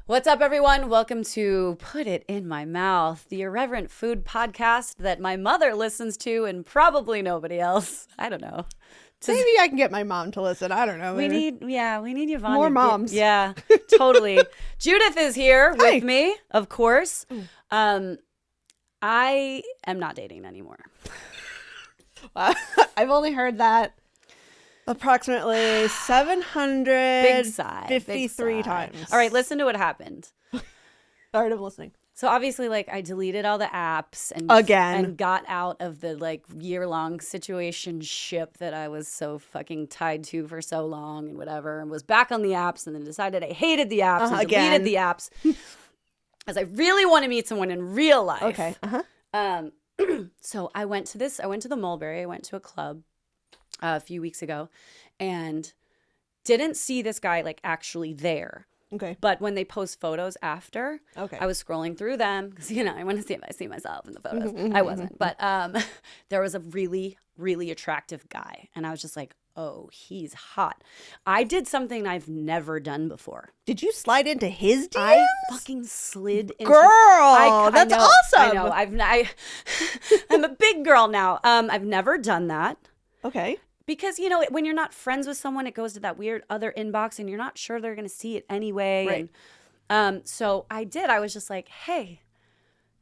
What's up, everyone? Welcome to Put It in My Mouth, the irreverent food podcast that my mother listens to and probably nobody else. I don't know. Maybe I can get my mom to listen. I don't know. We need Yvonne. More moms. Yeah, totally. Judith is here with me, of course. I am not dating anymore. I've only heard that approximately 753 times. All right, listen to what happened. All right, I'm listening. So obviously, I deleted all the apps and got out of the year-long situationship that I was so fucking tied to for so long and whatever, and was back on the apps, and then decided I hated the apps and deleted the apps as I really want to meet someone in real life. Okay. So I went to the Mulberry. I went to a club a few weeks ago, and didn't see this guy actually there. Okay. But when they post photos after, I was scrolling through them because, I want to see if I see myself in the photos. I wasn't. But there was a really, really attractive guy. And I was just like, oh, he's hot. I did something I've never done before. Did you slide into his DMs? I fucking slid into... Girl, that's awesome. I know. I'm a big girl now. I've never done that. Okay. Because, when you're not friends with someone, it goes to that weird other inbox and you're not sure they're going to see it anyway. Right. And so I did. I was just like, hey,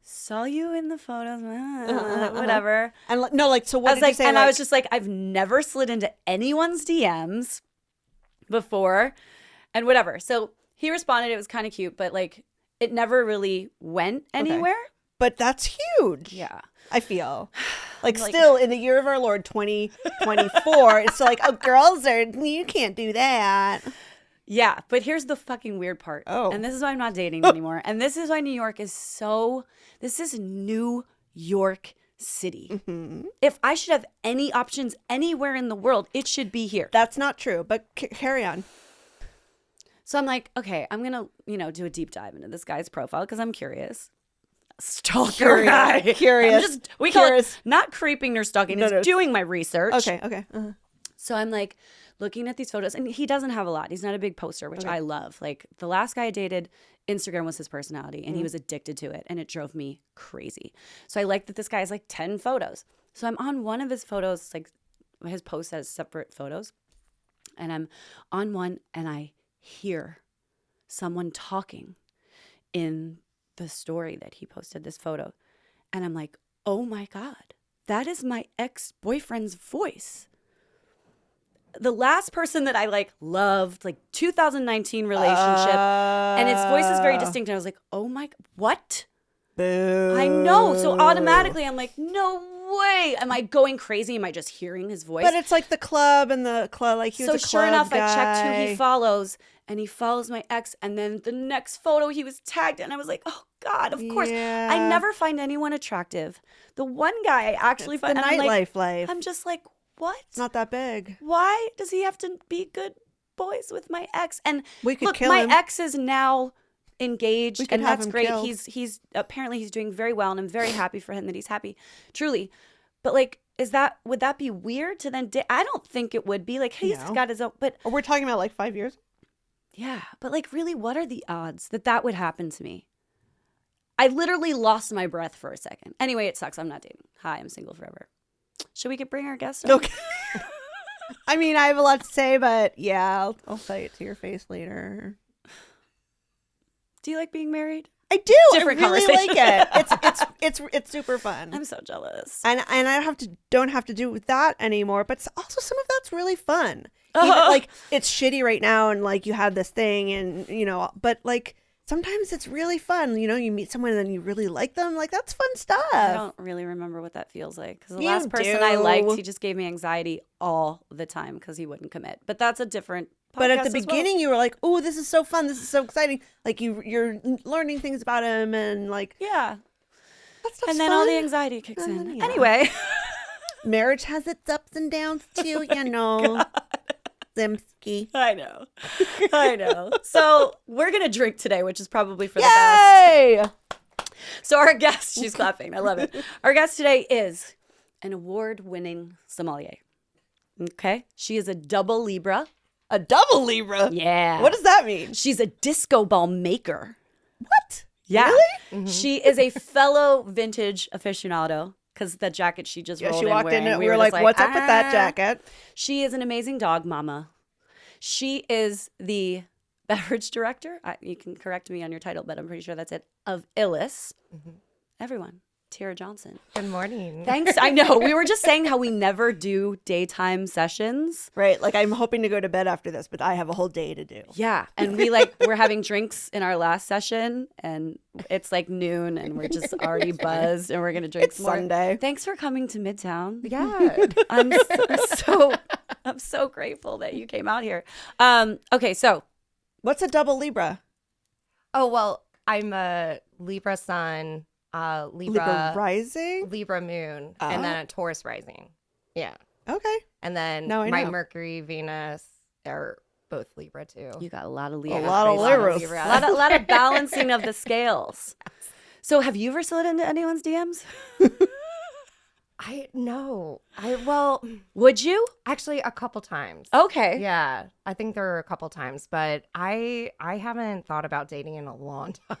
saw you in the photos, whatever. And so what did you say? And I was just like, I've never slid into anyone's DMs before and whatever. So he responded. It was kind of cute, but it never really went anywhere. But that's huge. Yeah. I feel still in the year of our Lord 2024, it's girls you can't do that. Yeah, but here's the fucking weird part. Oh. And this is why I'm not dating anymore. And this is why New York is this is New York City. Mm-hmm. If I should have any options anywhere in the world, it should be here. That's not true, but carry on. So I'm like, okay, I'm going to, do a deep dive into this guy's profile because I'm curious. Stalker guy. Curious. We call it not creeping or stalking. It's doing my research. Okay. Uh-huh. So I'm looking at these photos, and he doesn't have a lot. He's not a big poster, which I love. The last guy I dated, Instagram was his personality, and he was addicted to it, and it drove me crazy. So I like that this guy has 10 photos. So I'm on one of his photos, his post has separate photos, and I'm on one, and I hear someone talking in the story that he posted this photo. And I'm like, oh my God, that is my ex-boyfriend's voice. The last person that I loved, 2019 relationship. And its voice is very distinct. And I was like, oh my, what? Boo. I know. So automatically I'm like, no way. Am I going crazy? Am I just hearing his voice? But it's the club and the club, he was a club sure enough, guy. I checked who he follows. And he follows my ex. And then the next photo he was tagged. And I was like, oh God, of course. Yeah. I never find anyone attractive. The one guy I actually find. The nightlife life. I'm just like, what? It's not that big. Why does he have to be good boys with my ex? And we could look, kill my him. Ex is now engaged. And that's great. Killed. He's apparently he's doing very well. And I'm very happy for him that he's happy. Truly. But would that be weird to then I don't think it would be. He's got his own. But we're talking about 5 years. Yeah, but really, what are the odds that would happen to me? I literally lost my breath for a second. Anyway, it sucks. I'm not dating. Hi, I'm single forever. Should we bring our guest on? Okay. I mean, I have a lot to say, but yeah, I'll say it to your face later. Do you like being married? I do. Different I really conversation. Like it. It's super fun. I'm so jealous. And I don't have to do with that anymore. But also some of that's really fun. Even, it's shitty right now, and you had this thing, and but sometimes it's really fun. You meet someone and then you really like them. That's fun stuff. I don't really remember what that feels like because the last person I liked, he just gave me anxiety all the time because he wouldn't commit. But that's a different. But at the beginning, you were like, "Oh, this is so fun! This is so exciting!" You're learning things about him, and yeah, that stuff's and then fun. all the anxiety kicks in. Then, yeah. Anyway, marriage has its ups and downs too, Zemsky. I know. So we're gonna drink today, which is probably for the Yay! best. So our guest, she's clapping. I love it. Our guest today is an award-winning sommelier. Okay, she is a double Libra. A double Libra? Yeah. What does that mean? She's a disco ball maker. What? Yeah. Really? Mm-hmm. She is a fellow vintage aficionado because the jacket she just rolled She walked in wearing, and we were like, what's up with that jacket? She is an amazing dog mama. She is the beverage director. You can correct me on your title, but I'm pretty sure that's it. Of Illis. Everyone. Tira Johnson. Good morning. Thanks. I know. We were just saying how we never do daytime sessions. Right. Like I'm hoping to go to bed after this, but I have a whole day to do. Yeah. And we're having drinks in our last session and it's like noon and we're just already buzzed and we're going to drink It's some more. Sunday. Thanks for coming to Midtown. Yeah. I'm so grateful that you came out here. Okay. So What's a double Libra? Oh, well, I'm a Libra sun, Libra rising? Libra moon, and then a Taurus rising. Yeah. Okay. And then Now I my know. Mercury, Venus are both Libra too. you got a lot of Libra. A lot of Libras. A lot of balancing of the scales. So have you ever slid into anyone's DMs? Well, Would you? actually a couple times. Okay. Yeah, I think there are a couple times, but I haven't thought about dating in a long time.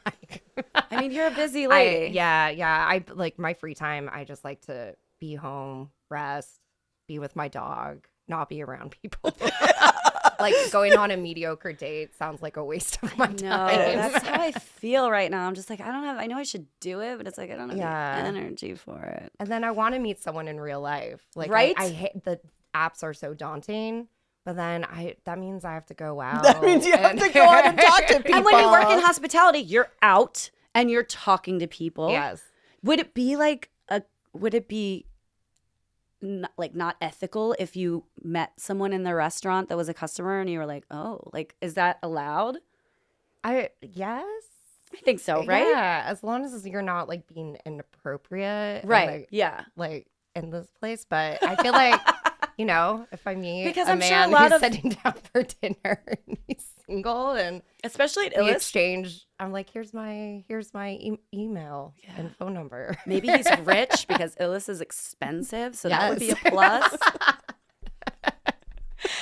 I mean, you're a busy lady. I like my free time. I just like to be home, rest, be with my dog, not be around people. Like going on a mediocre date sounds like a waste of my No, time. that's how I feel right now. I'm just like, I know I should do it, but it's like, I don't have Yeah. the energy for it. And then I want to meet someone in real life. Like, Right? I hate the apps are so daunting. But then that means I have to go out. That means you have to go out and talk to people. And when you work in hospitality, you're out and you're talking to people. Yes. Would it be not ethical if you met someone in the restaurant that was a customer and you were like, oh, like, is that allowed? Yes. I think so, right? Yeah, as long as you're not like being inappropriate. and, Right. Yeah. like in this place. But I feel like, if I meet Because a I'm sure a man lot who's of- sitting down for dinner and he's single and Especially at we Illis. exchange, I'm like, here's my email and phone number. Maybe he's rich because Illis is expensive, so that would be a Yes. plus.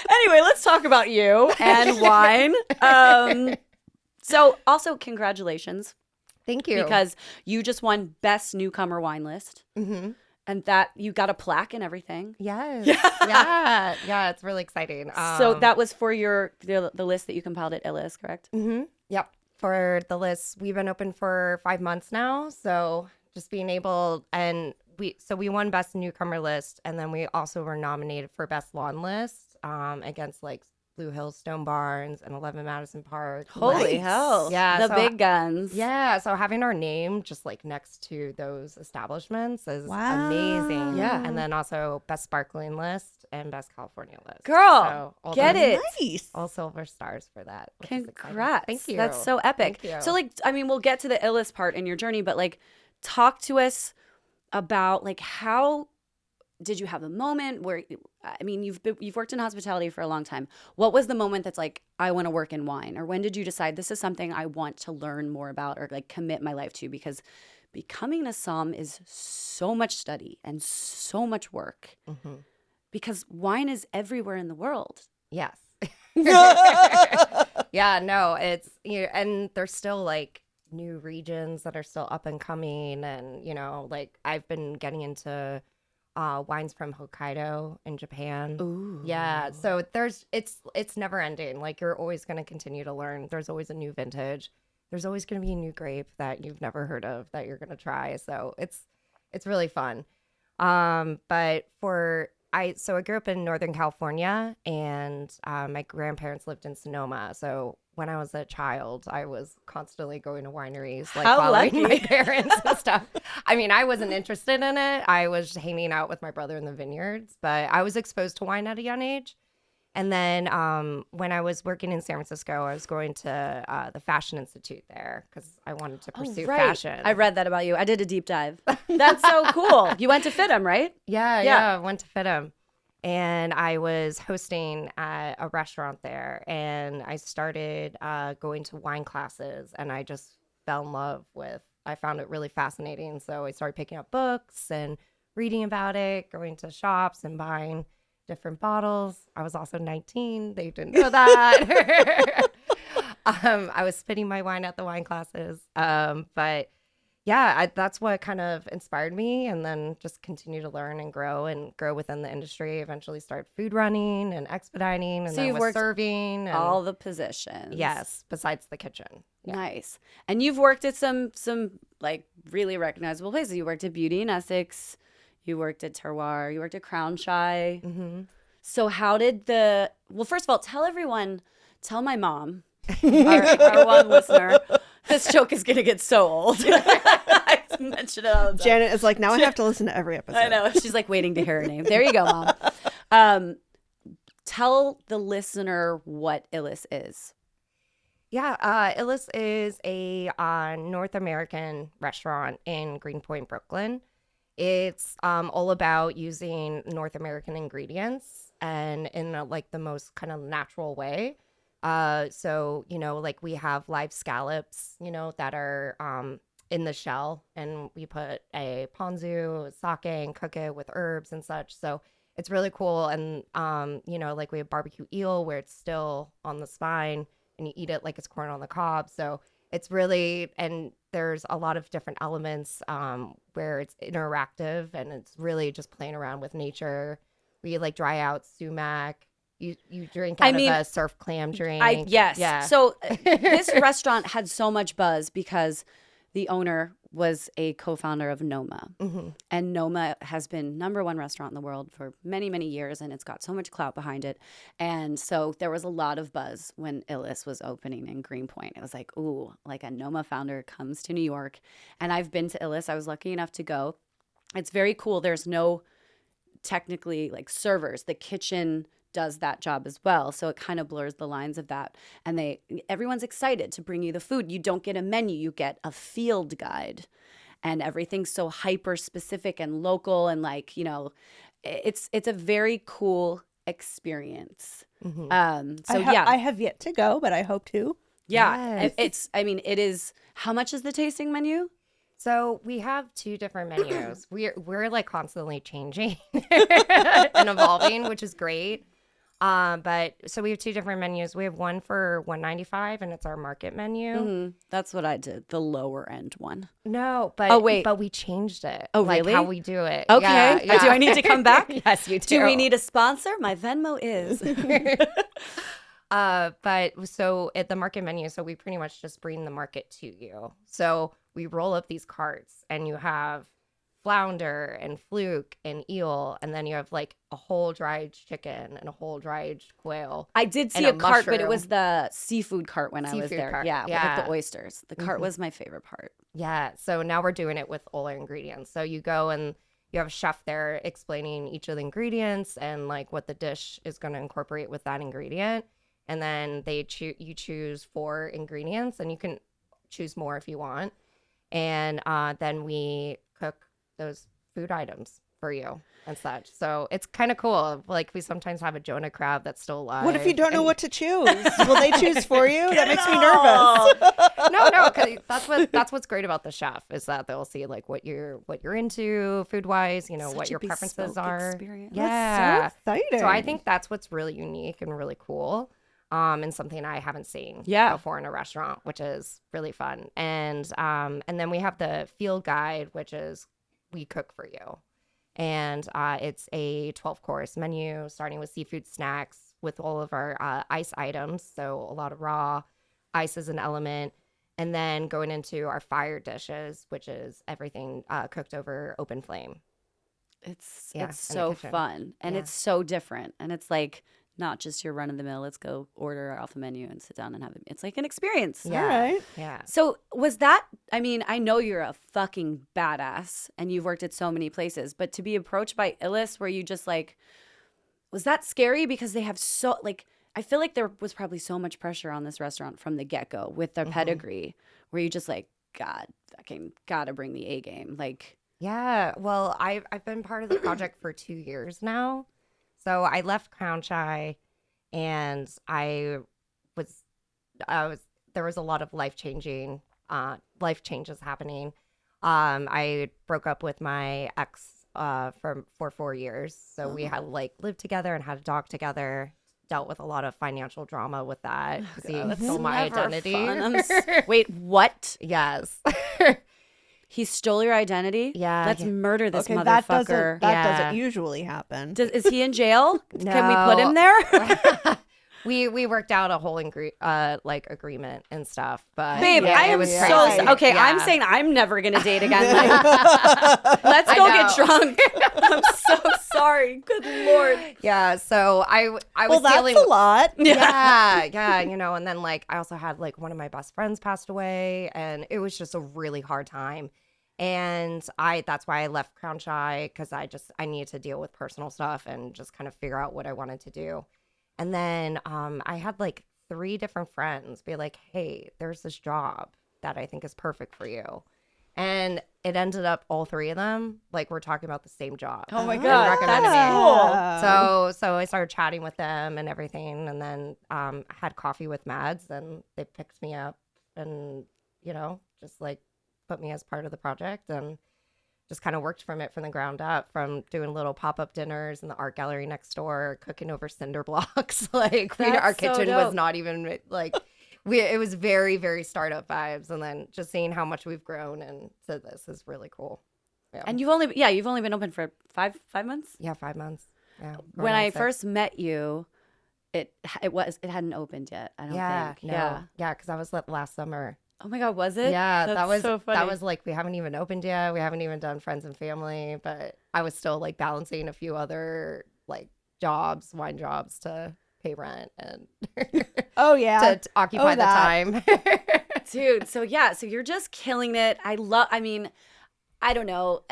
Anyway, let's talk about you and wine. So also congratulations Thank you. because you just won Best Newcomer Wine List. Mhm. And that you got a plaque and everything. Yes. Yeah, it's really exciting. So that was for the list that you compiled at Illis, correct? Yep. For the list, we've been open for 5 months now. So just being able, and we won Best Newcomer List, and then we also were nominated for Best Lawn List against like Blue Hills Stone Barns and 11 Madison Park. Holy hell. Yeah, The so- big guns. Yeah, so having our name just like next to those establishments is Wow. amazing. Yeah. And then also Best Sparkling List and Best California List. Girl, So all get those- it. Nice. All silver stars for that. which is exciting. Congrats. Thank you. That's so epic. Thank you. So like, I mean, we'll get to the Illis part in your journey, but like talk to us about like how did you have a moment where, I mean, you've worked in hospitality for a long time. What was the moment that's like, I want to work in wine? Or when did you decide this is something I want to learn more about or like commit my life to? Because becoming a somm is so much study and so much work because wine is everywhere in the world. Yes. Yeah, no, it's, and there's still like new regions that are still up and coming. And, like I've been getting into wines from Hokkaido in Japan. Ooh. Yeah. So it's never ending. Like you're always going to continue to learn. There's always a new vintage. There's always going to be a new grape that you've never heard of that you're going to try. So it's really fun. But I grew up in Northern California and my grandparents lived in Sonoma. So when I was a child, I was constantly going to wineries, like How following lucky. my parents and stuff. I mean, I wasn't interested in it. I was hanging out with my brother in the vineyards, but I was exposed to wine at a young age. And then when I was working in San Francisco, I was going to the Fashion Institute there because I wanted to pursue fashion. I read that about you. I did a deep dive. That's so cool. You went to FITM, right? Yeah, I went to FITM. And I was hosting at a restaurant there. And I started going to wine classes. And I just fell in love I found it really fascinating. So I started picking up books and reading about it, going to shops and buying. different bottles. I was also 19. They didn't know that. I was spitting my wine at the wine classes. But yeah, that's what kind of inspired me, and then just continue to learn and grow within the industry. Eventually started food running and expediting, and So then you've was worked serving and all the positions. yes, besides the kitchen. Yeah. Nice. And you've worked at some like really recognizable places. You worked at Beauty in Essex. You worked at Terroir. You worked at Crown Shy. Mm-hmm. So how did well, first of all, tell my mom, our one listener, this joke is going to get so old. I mention it all the time. Janet is like, now I have to listen to every episode. I know. She's like waiting to hear her name. There you go, Mom. Tell the listener what Illis is. Yeah, Illis is a North American restaurant in Greenpoint, Brooklyn. It's all about using North American ingredients and in like the most kind of natural way. So, like we have live scallops, that are in the shell, and we put a ponzu, sake, and cook it with herbs and such. So it's really cool. And, like we have barbecue eel where it's still on the spine and you eat it like it's corn on the cob. So it's really, and there's a lot of different elements where it's interactive and it's really just playing around with nature. We like dry out sumac. You drink out of a surf clam drink. Yes. Yeah. So this restaurant had so much buzz because the owner was a co-founder of Noma. Mm-hmm. And Noma has been #1 restaurant in the world for many, many years, and it's got so much clout behind it. And so there was a lot of buzz when Illis was opening in Greenpoint. It was like, ooh, like a Noma founder comes to New York. And I've been to Illis. I was lucky enough to go. It's very cool. There's no technically like servers. The kitchen does that job as well, so it kind of blurs the lines of that. And everyone's excited to bring you the food. You don't get a menu, you get a field guide, and everything's so hyper specific and local, and like, it's a very cool experience. Mm-hmm. So I have yet to go, but I hope to. Yeah, Yes. it is. How much is the tasting menu? So we have 2 different menus. We're like constantly changing and evolving, which is great. But so we have 2 different menus. We have one for $195, and it's our market menu. Mm-hmm. That's what I did, the lower end one. No, but but we changed it. Oh, like really? how we do it. Okay. Yeah. Do I need to come back? Yes, you do. Do we need a sponsor? My Venmo is. But so at the market menu, so we pretty much just bring the market to you. So we roll up these carts, and you have flounder and fluke and eel, and then you have like a whole dried chicken and a whole dried quail. I did see and a cart, but it mushroom. was the seafood cart when I was Seafood there. cart, Yeah, yeah. with the oysters. The cart Mhm. was my favorite part. Yeah. So now we're doing it with all our ingredients. So you go and you have a chef there explaining each of the ingredients and like what the dish is going to incorporate with that ingredient. And then you choose 4 ingredients, and you can choose more if you want. And then we cook those food items for you and such. So it's kind of cool. Like we sometimes have a Jonah crab that's still alive. What if you don't know and- what to choose? Will they choose for you? That makes me nervous. No, because that's what's great about the chef is that they'll see like what you're into food wise, Such what a your preferences bespoke are. experience. Yeah. That's so exciting. So I think that's what's really unique and really cool. And something I haven't seen Yeah. before in a restaurant, which is really fun. And then we have the field guide, which is we cook for you. And it's a 12-course menu starting with seafood snacks with all of our ice items. So a lot of raw ice is an element. And then going into our fire dishes, which is everything cooked over open flame. It's Yeah, in the so kitchen. fun, and Yeah. it's so different, and it's like not just your run of the mill. Let's go order off the menu and sit down and have it. It's like an experience. Yeah. All right. Yeah. So was that, I mean, I know you're a fucking badass and you've worked at so many places, but to be approached by Illis where you just like, was that scary? Because they have so, like, I feel like there was probably so much pressure on this restaurant from the get-go with their pedigree where you just like, God, fucking gotta bring the A game. Like, Yeah, well, I've been part of the project for 2 years now. So I left Crown Shy, and there was a lot of life changes happening. I broke up with my ex for 4 years. So we had like lived together and had a dog together. Dealt with a lot of financial drama with that because he stole my identity. Wait, what? Yes. He stole your identity? Yeah. Let's murder this Okay, motherfucker. that doesn't usually happen. Is he in jail? No. Can we put him there? We worked out a whole agreement and stuff, but Babe, yeah, I it am was so crazy. okay. Yeah. I'm saying I'm never gonna date again. Like, let's go get drunk. I'm so sorry. Good Lord. Yeah, so I was Well, that's feeling a lot. yeah, and then like I also had like one of my best friends passed away, and it was just a really hard time. And that's why I left Crown Shy, because I needed to deal with personal stuff and just kind of figure out what I wanted to do. And then I had like 3 different friends be like, hey, there's this job that I think is perfect for you. And it ended up all 3 of them, like, we're talking about the same job. Oh my And God, recommended that's me. cool. So I started chatting with them and everything. And then I had coffee with Mads, and they picked me up and, just like put me as part of the project, and just kind of worked from the ground up, from doing little pop-up dinners in the art gallery next door, cooking over cinder blocks. Like our kitchen was not even like, it was very, very startup vibes. And then just seeing how much we've grown and to this is really cool. Yeah. And you've only been open for five months? Yeah, 5 months. Yeah. When I first met you, it hadn't opened yet, I don't think. No. Yeah, because I was last summer. Oh my God, was it? Yeah, That's that was so funny. that was like, we haven't even opened yet. We haven't even done friends and family, but I was still like balancing a few other like wine jobs to pay rent and Oh yeah, to occupy the time. Dude, so you're just killing it. I don't know.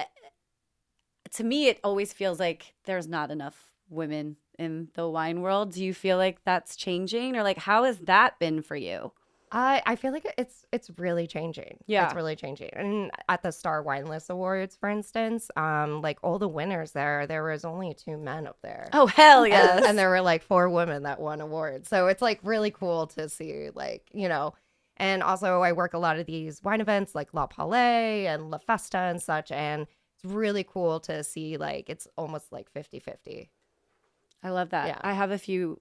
To me, it always feels like there's not enough women in the wine world. Do you feel like that's changing, or like how has that been for you? I feel like it's really changing. Yeah. It's really changing. And at the Star Wine List Awards, for instance, like all the winners there was only 2 men up there. Oh hell yes. And there were like 4 women that won awards. So it's like really cool to see, like, and also I work a lot of these wine events like La Palais and La Festa and such. And it's really cool to see, like, it's almost like 50-50. I love that. Yeah. I have a few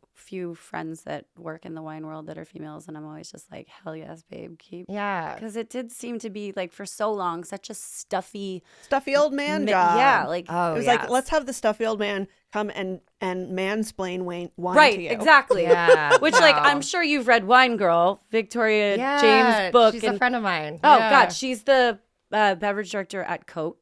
friends that work in the wine world that are females, and I'm always just like, hell yes, babe, keep. Yeah. Because it did seem to be like for so long such a stuffy old man job. Yeah, like Oh, it was yes. like, let's have the stuffy old man come and mansplain wine right, to you. exactly. Yeah. Which like I'm sure you've read Wine Girl, Victoria James' book. She's a friend of mine. Oh Yeah. God, she's the beverage director at Cote.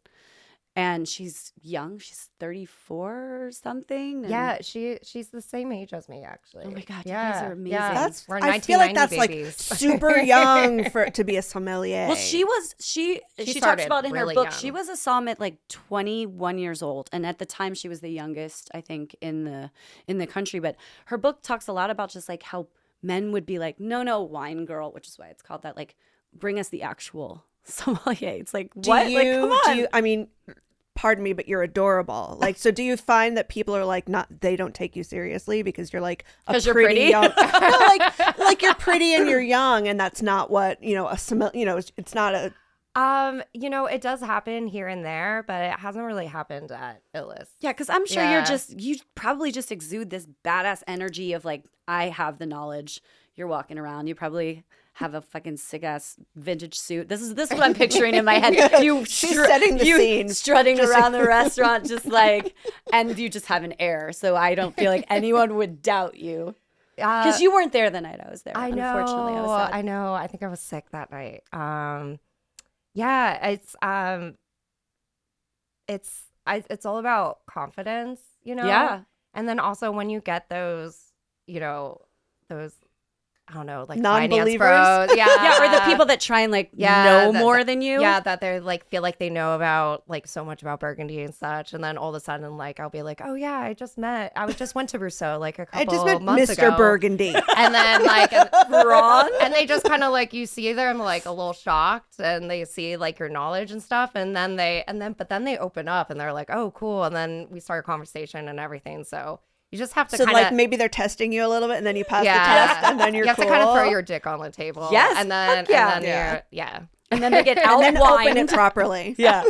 And she's young. She's 34 or something. And Yeah, she's the same age as me, actually. Oh my God, you yeah, guys are amazing. Yeah. We're I feel like 1990 that's babies. like super young to be a sommelier. Well, she talks started about in her really book, young. she was a somm at like 21 years old. And at the time she was the youngest, I think, in the country. But her book talks a lot about just like how men would be like, no, wine girl, which is why it's called that. Like, bring us the actual sommelier. It's like, what? Like, come on. I mean, pardon me, but you're adorable. Like, so do you find that people are like, they don't take you seriously because you're like you're pretty? young, no, like you're pretty and you're young, and that's not what, a sommelier, it's not a. It does happen here and there, but it hasn't really happened at Illis. Yeah, because I'm sure Yeah. you probably just exude this badass energy of like, I have the knowledge. You're walking around. You probably have a fucking sick ass vintage suit. This is what I'm picturing in my head. She's setting the scene, strutting around the restaurant, just like, and you just have an air. So I don't feel like anyone would doubt you. Because you weren't there the night I was there. I know. Unfortunately, I was sad. I know. I think I was sick that night. Yeah, it's all about confidence, Yeah. And then also when you get those, those, I don't know, like Non-believers? finance bros. Yeah. Yeah, or the people that try and like know more than you. Yeah, that they're like feel like they know about like so much about Burgundy and such, and then all of a sudden like I'll be like, oh yeah, I just went to Rousseau like a couple I just met months Mr. ago. Burgundy. And then like Ron? and they just kind of like, you see them like a little shocked, and they see like your knowledge and stuff, but then they open up and they're like, oh cool, and then we start a conversation and everything. So you just have to So kind of like maybe they're testing you a little bit, and then you pass the test, and then you're you have cool. to kind of throw your dick on the table. Yes, and then fuck yeah. and then you're And then they get and then open outlined. it properly. Yeah.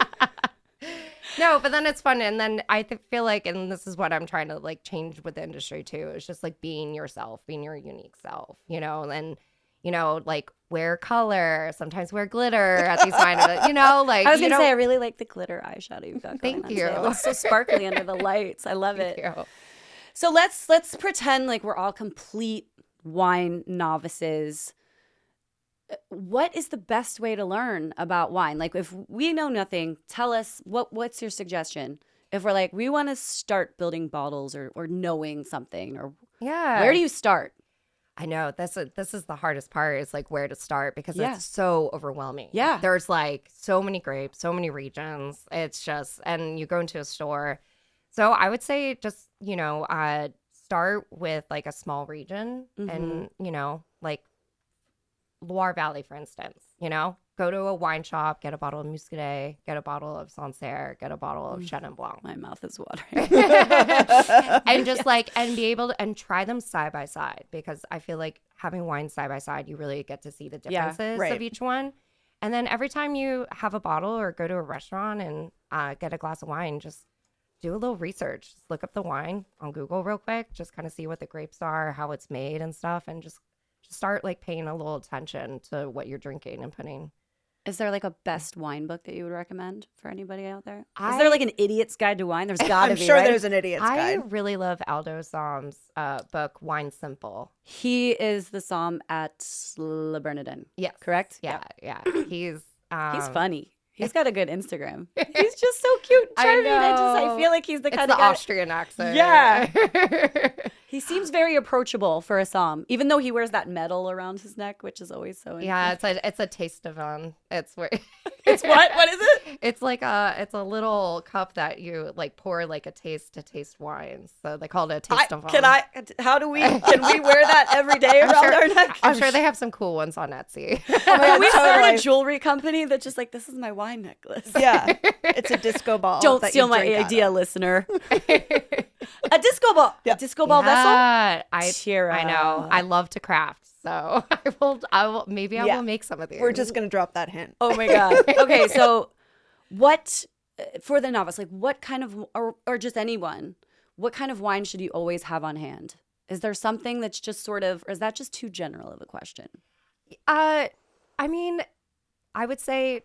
No, but then it's fun. And then I feel like, and this is what I'm trying to like change with the industry too. It's just like being yourself, being your unique self, you know, and, you know, like wear color, sometimes wear glitter at these wine events, you know, like. I was going to say, I really like the glitter eyeshadow you've got going Thank on you. today. It looks so sparkly under the lights. I love it. Thank you. So let's pretend like we're all complete wine novices. What is the best way to learn about wine? Like if we know nothing, tell us what's your suggestion? If we're like, we want to start building bottles or knowing something, or where do you start? I know this is the hardest part, is like where to start, because Yeah. it's so overwhelming. Yeah. There's like so many grapes, so many regions. It's just, and you go into a store. So I would say just, you know, start with like a small region and, you know, like Loire Valley, for instance, you know, go to a wine shop, get a bottle of Muscadet, get a bottle of Sancerre, get a bottle of Chenin Blanc. My mouth is watering. And just like, and be able to, and try them side by side, because I feel like having wine side by side, you really get to see the differences right. of each one. And then every time you have a bottle or go to a restaurant and get a glass of wine, just do a little research. Just look up the wine on Google real quick, just kind of see what the grapes are, how it's made and stuff, and just start like paying a little attention to what you're drinking and putting. Is there like a best wine book that you would recommend for anybody out there? Is there like an idiot's guide to wine? There's gotta I'm be, sure right? there's an idiot's guide. I really love Aldo Somm's book, Wine Simple. He is the somm at Le Bernardin. Yes. Correct? Yeah. He's funny. He's got a good Instagram. He's just so cute and charming. I feel like he's the kind the of guy. Austrian accent. Yeah. He seems very approachable for a somm, even though he wears that medal around his neck, which is always so Yeah, it's a taste of It's where It's what? What is it? it's like it's a little cup that you like pour like a taste to taste wines. So they call it a taste of Can we wear that every day around our neck? I'm sure they have some cool ones on Etsy. Can we start a Totally. jewelry company that's just like, this is my wine necklace? Yeah, it's a disco ball. Don't that steal you my drink out idea, of. listener. A disco ball. Yeah. A disco ball vessel? Tira. I know. I love to craft, so I will maybe I Yeah. will make some of these. We're just gonna drop that hint. Oh my God. Okay, so what, for the novice, like what kind of, or just anyone, what kind of wine should you always have on hand? Is there something that's just sort of, or is that just too general of a question? I mean, I would say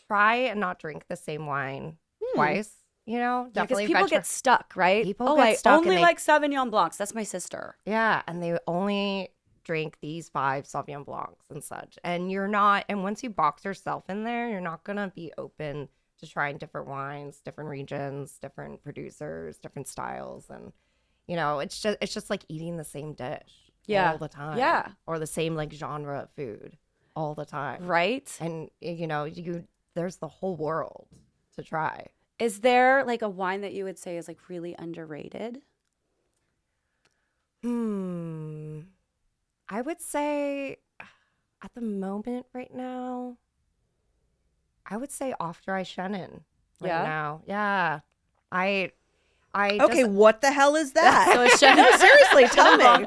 try and not drink the same wine twice. You know, Because definitely people get stuck, right? People get stuck I and only they- like Sauvignon Blancs. That's my sister. Yeah, and they only drink these 5 Sauvignon Blancs and such. And you're not, and once you box yourself in there, you're not going to be open to trying different wines, different regions, different producers, different styles. And, you know, it's just like eating the same dish all the time. Yeah. Or the same like genre of food all the time. Right? And, you know, there's the whole world to try. Is there like a wine that you would say is like really underrated? I would say at the moment right now, I would say off dry Chenin right now. Yeah. I Okay, just, what the hell is that? So it's Chenin. No, seriously, tell me.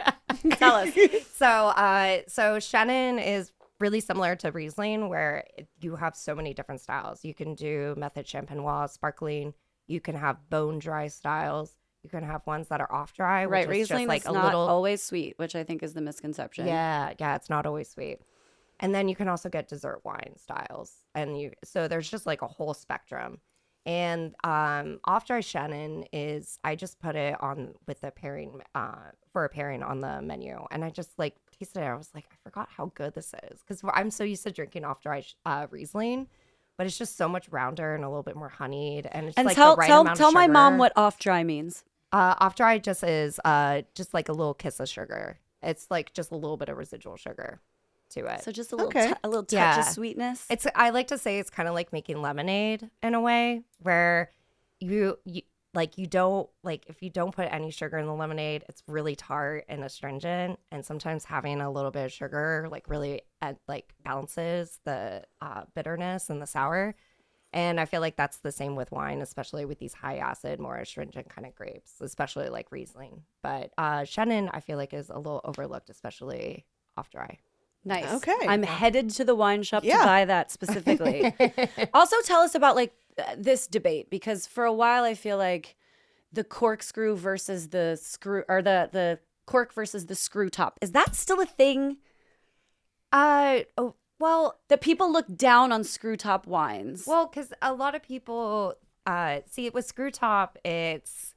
Tell us. so Chenin is really similar to Riesling, where you have so many different styles. You can do method champenois, sparkling. You can have bone dry styles. You can have ones that are off dry, which Right, is Riesling just like is a not little. always sweet, which I think is the misconception. Yeah, it's not always sweet. And then you can also get dessert wine styles, so there's just like a whole spectrum. And off dry Chenin is, I just put it on with the pairing for a pairing on the menu, and I just like tasted it. I was like, I forgot how good this is, because I'm so used to drinking off dry Riesling, but it's just so much rounder and a little bit more honeyed, and it's like the right amount of tell my sugar. mom what off dry means. Off dry just is just like a little kiss of sugar. It's like just a little bit of residual sugar to it. So just a little Okay. a little touch Yeah. of sweetness. I like to say it's kind of like making lemonade in a way, where you like, you don't, like, if you don't put any sugar in the lemonade, it's really tart and astringent, and sometimes having a little bit of sugar like really like balances the bitterness and the sour. And I feel like that's the same with wine, especially with these high acid, more astringent kind of grapes, especially like Riesling. But Chenin, I feel like, is a little overlooked, especially off dry. Nice. Okay. I'm headed to the wine shop to Yeah. buy that specifically. Also, tell us about like this debate because for a while I feel like the corkscrew versus the screw, or the cork versus the screw top. Is that still a thing? Well, That people look down on screw top wines. well, because a lot of people see it with screw top. It's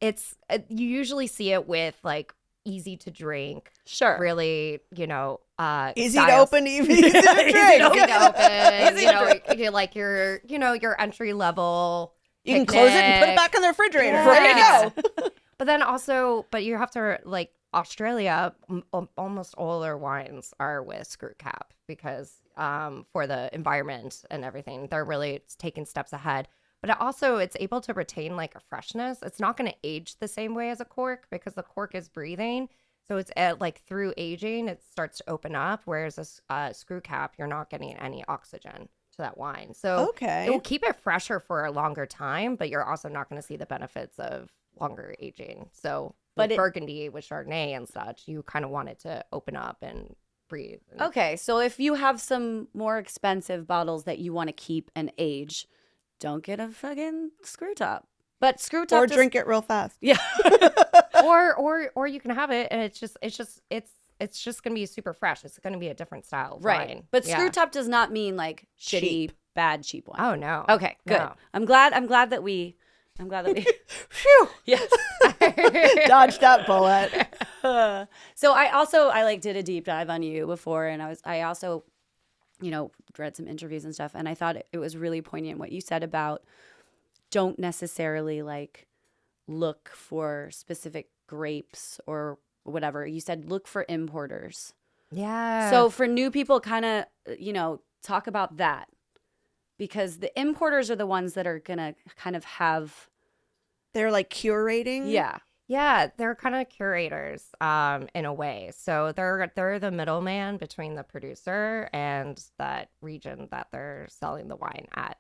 you usually see it with like easy to drink, sure. really, Easy to styles. open, easy to drink. Easy to open, your entry level. You can close it and put it back in the refrigerator. Yeah. There you go. But you have to, like, Australia, almost all their wines are with screw cap because for the environment and everything, they're really taking steps ahead. But it's able to retain like a freshness. It's not going to age the same way as a cork because the cork is breathing. So it's like through aging, it starts to open up. Whereas a screw cap, you're not getting any oxygen to that wine. So it will keep it fresher for a longer time, but you're also not going to see the benefits of longer aging. So with Burgundy, with Chardonnay and such, you kind of want it to open up and breathe. Okay, so if you have some more expensive bottles that you want to keep and age, don't get a fucking screw top. But screw top, or drink it real fast. Yeah. or you can have it and it's just gonna be super fresh. It's gonna be a different style of wine. But screw top does not mean like shitty, bad, cheap wine. Oh no. Okay, good. No. I'm glad that we Phew. yes. Dodged that bullet. So I like did a deep dive on you before, and I also read some interviews and stuff, and I thought it was really poignant what you said about don't necessarily like look for specific grapes or whatever. You said look for importers. Yeah. So for new people, kind of, talk about that, because the importers are the ones that are going to kind of have. They're like curating. Yeah. Yeah, they're kind of curators in a way. So they're the middleman between the producer and that region that they're selling the wine at.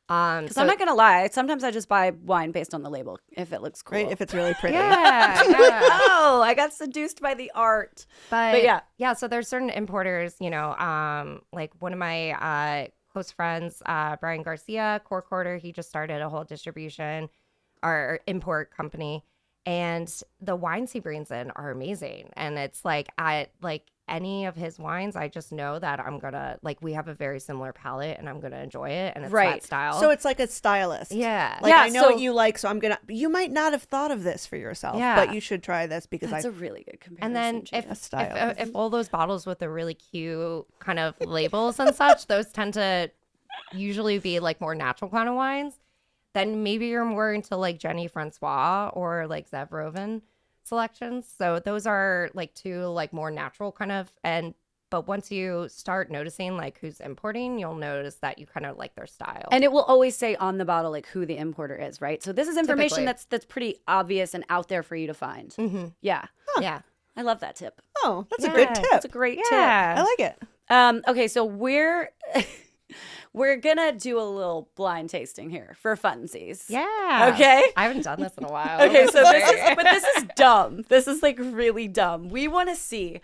Because I'm not gonna lie, sometimes I just buy wine based on the label if it looks cool. Right, if it's really pretty. Yeah. Oh, I got seduced by the art. But yeah. So there's certain importers, like one of my close friends, Brian Garcia, Cork Hoarder, he just started a whole distribution or import company. And the wines he brings in are amazing. And it's like any of his wines, I just know that I'm gonna we have a very similar palate and I'm gonna enjoy it. And it's that style. So it's like a stylist. Yeah. I know what you like, so you might not have thought of this for yourself, but you should try this because that's a really good comparison. And then if if all those bottles with the really cute kind of labels and such, those tend to usually be like more natural kind of wines. Then maybe you're more into like Jenny Francois or like Zev Roven selections. So those are like two like more natural kind of, but once you start noticing like who's importing, you'll notice that you kind of like their style. And it will always say on the bottle like who the importer is, right? So this is information that's pretty obvious and out there for you to find. Mm-hmm. Yeah. Huh. Yeah. I love that tip. Oh, that's a good tip. That's a great tip. I like it. Okay, so we're gonna do a little blind tasting here for funsies. Yeah. Okay. I haven't done this in a while. Okay, so this is dumb. This is like really dumb. We want to see.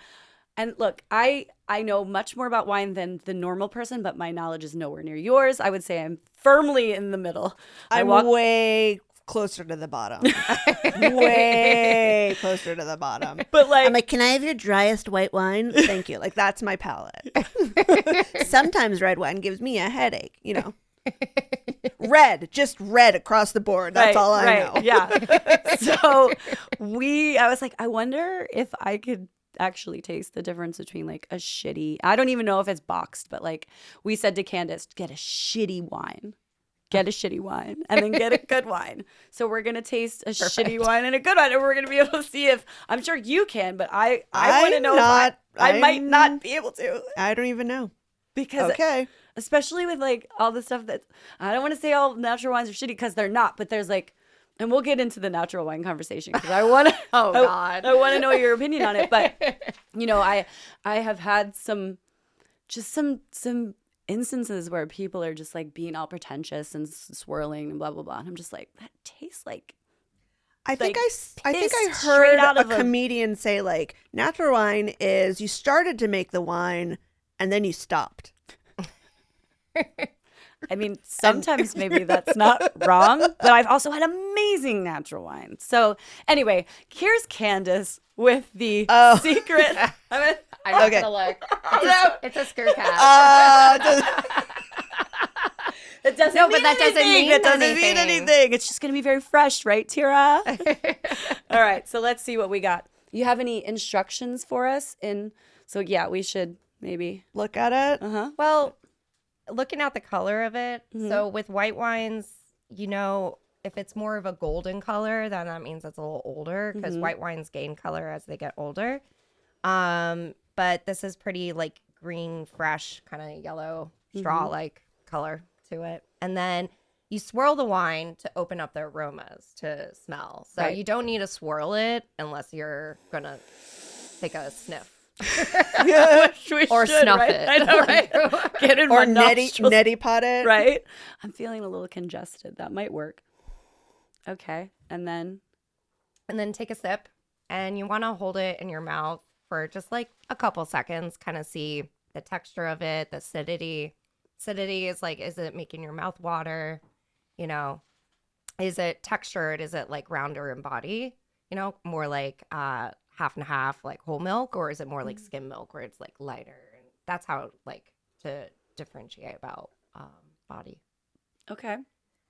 And look, I know much more about wine than the normal person, but my knowledge is nowhere near yours. I would say I'm firmly in the middle. I'm way closer to the bottom. Way closer to the bottom. But I'm like, can I have your driest white wine? Thank you. Like, that's my palate. Sometimes red wine gives me a headache, Red, just red across the board. That's all I know. Yeah. So I was like, I wonder if I could actually taste the difference between like a shitty, I don't even know if it's boxed, but like we said to Candace, get a shitty wine. Get a shitty wine and then get a good wine. So we're going to taste a shitty wine and a good wine. And we're going to be able to see if, I'm sure you can, but I want to know if I might not be able to. I don't even know. Because especially with like all the stuff that, I don't want to say all natural wines are shitty because they're not, but there's like, and we'll get into the natural wine conversation because I want to, I want to know your opinion on it. But, I have had some instances where people are just like being all pretentious and swirling and blah blah blah, and I'm just like, that tastes like. I think I heard a comedian say like natural wine is you started to make the wine and then you stopped. I mean, sometimes maybe that's not wrong, but I've also had amazing natural wine. So anyway, here's Candace with the secret. I'm not Okay. gonna look. It's a skirt cap. It doesn't No, mean but that doesn't anything. mean It doesn't mean anything. anything. It's just going to be very fresh, right, Tira? All right, so let's see what we got. You have any instructions for us? So yeah, we should maybe. Look at it. Well, looking at the color of it, Mm-hmm. so with white wines, if it's more of a golden color, then that means it's a little older because Mm-hmm. white wines gain color as they get older. But this is pretty like green, fresh, kind of yellow, straw-like color to it. And then you swirl the wine to open up the aromas to smell. So Right. you don't need to swirl it unless you're going to take a sniff. Or snuff it. I know, right? Get in Or my nostrils. neti pot it. Right? I'm feeling a little congested. That might work. Okay. And then take a sip, and you want to hold it in your mouth for just like a couple seconds, kind of see the texture of it, the acidity. Acidity is like, is it making your mouth water? Is it textured? Is it like rounder in body? More like half and half, like whole milk, or is it more like skim milk where it's like lighter? And that's how like to differentiate about body. okay.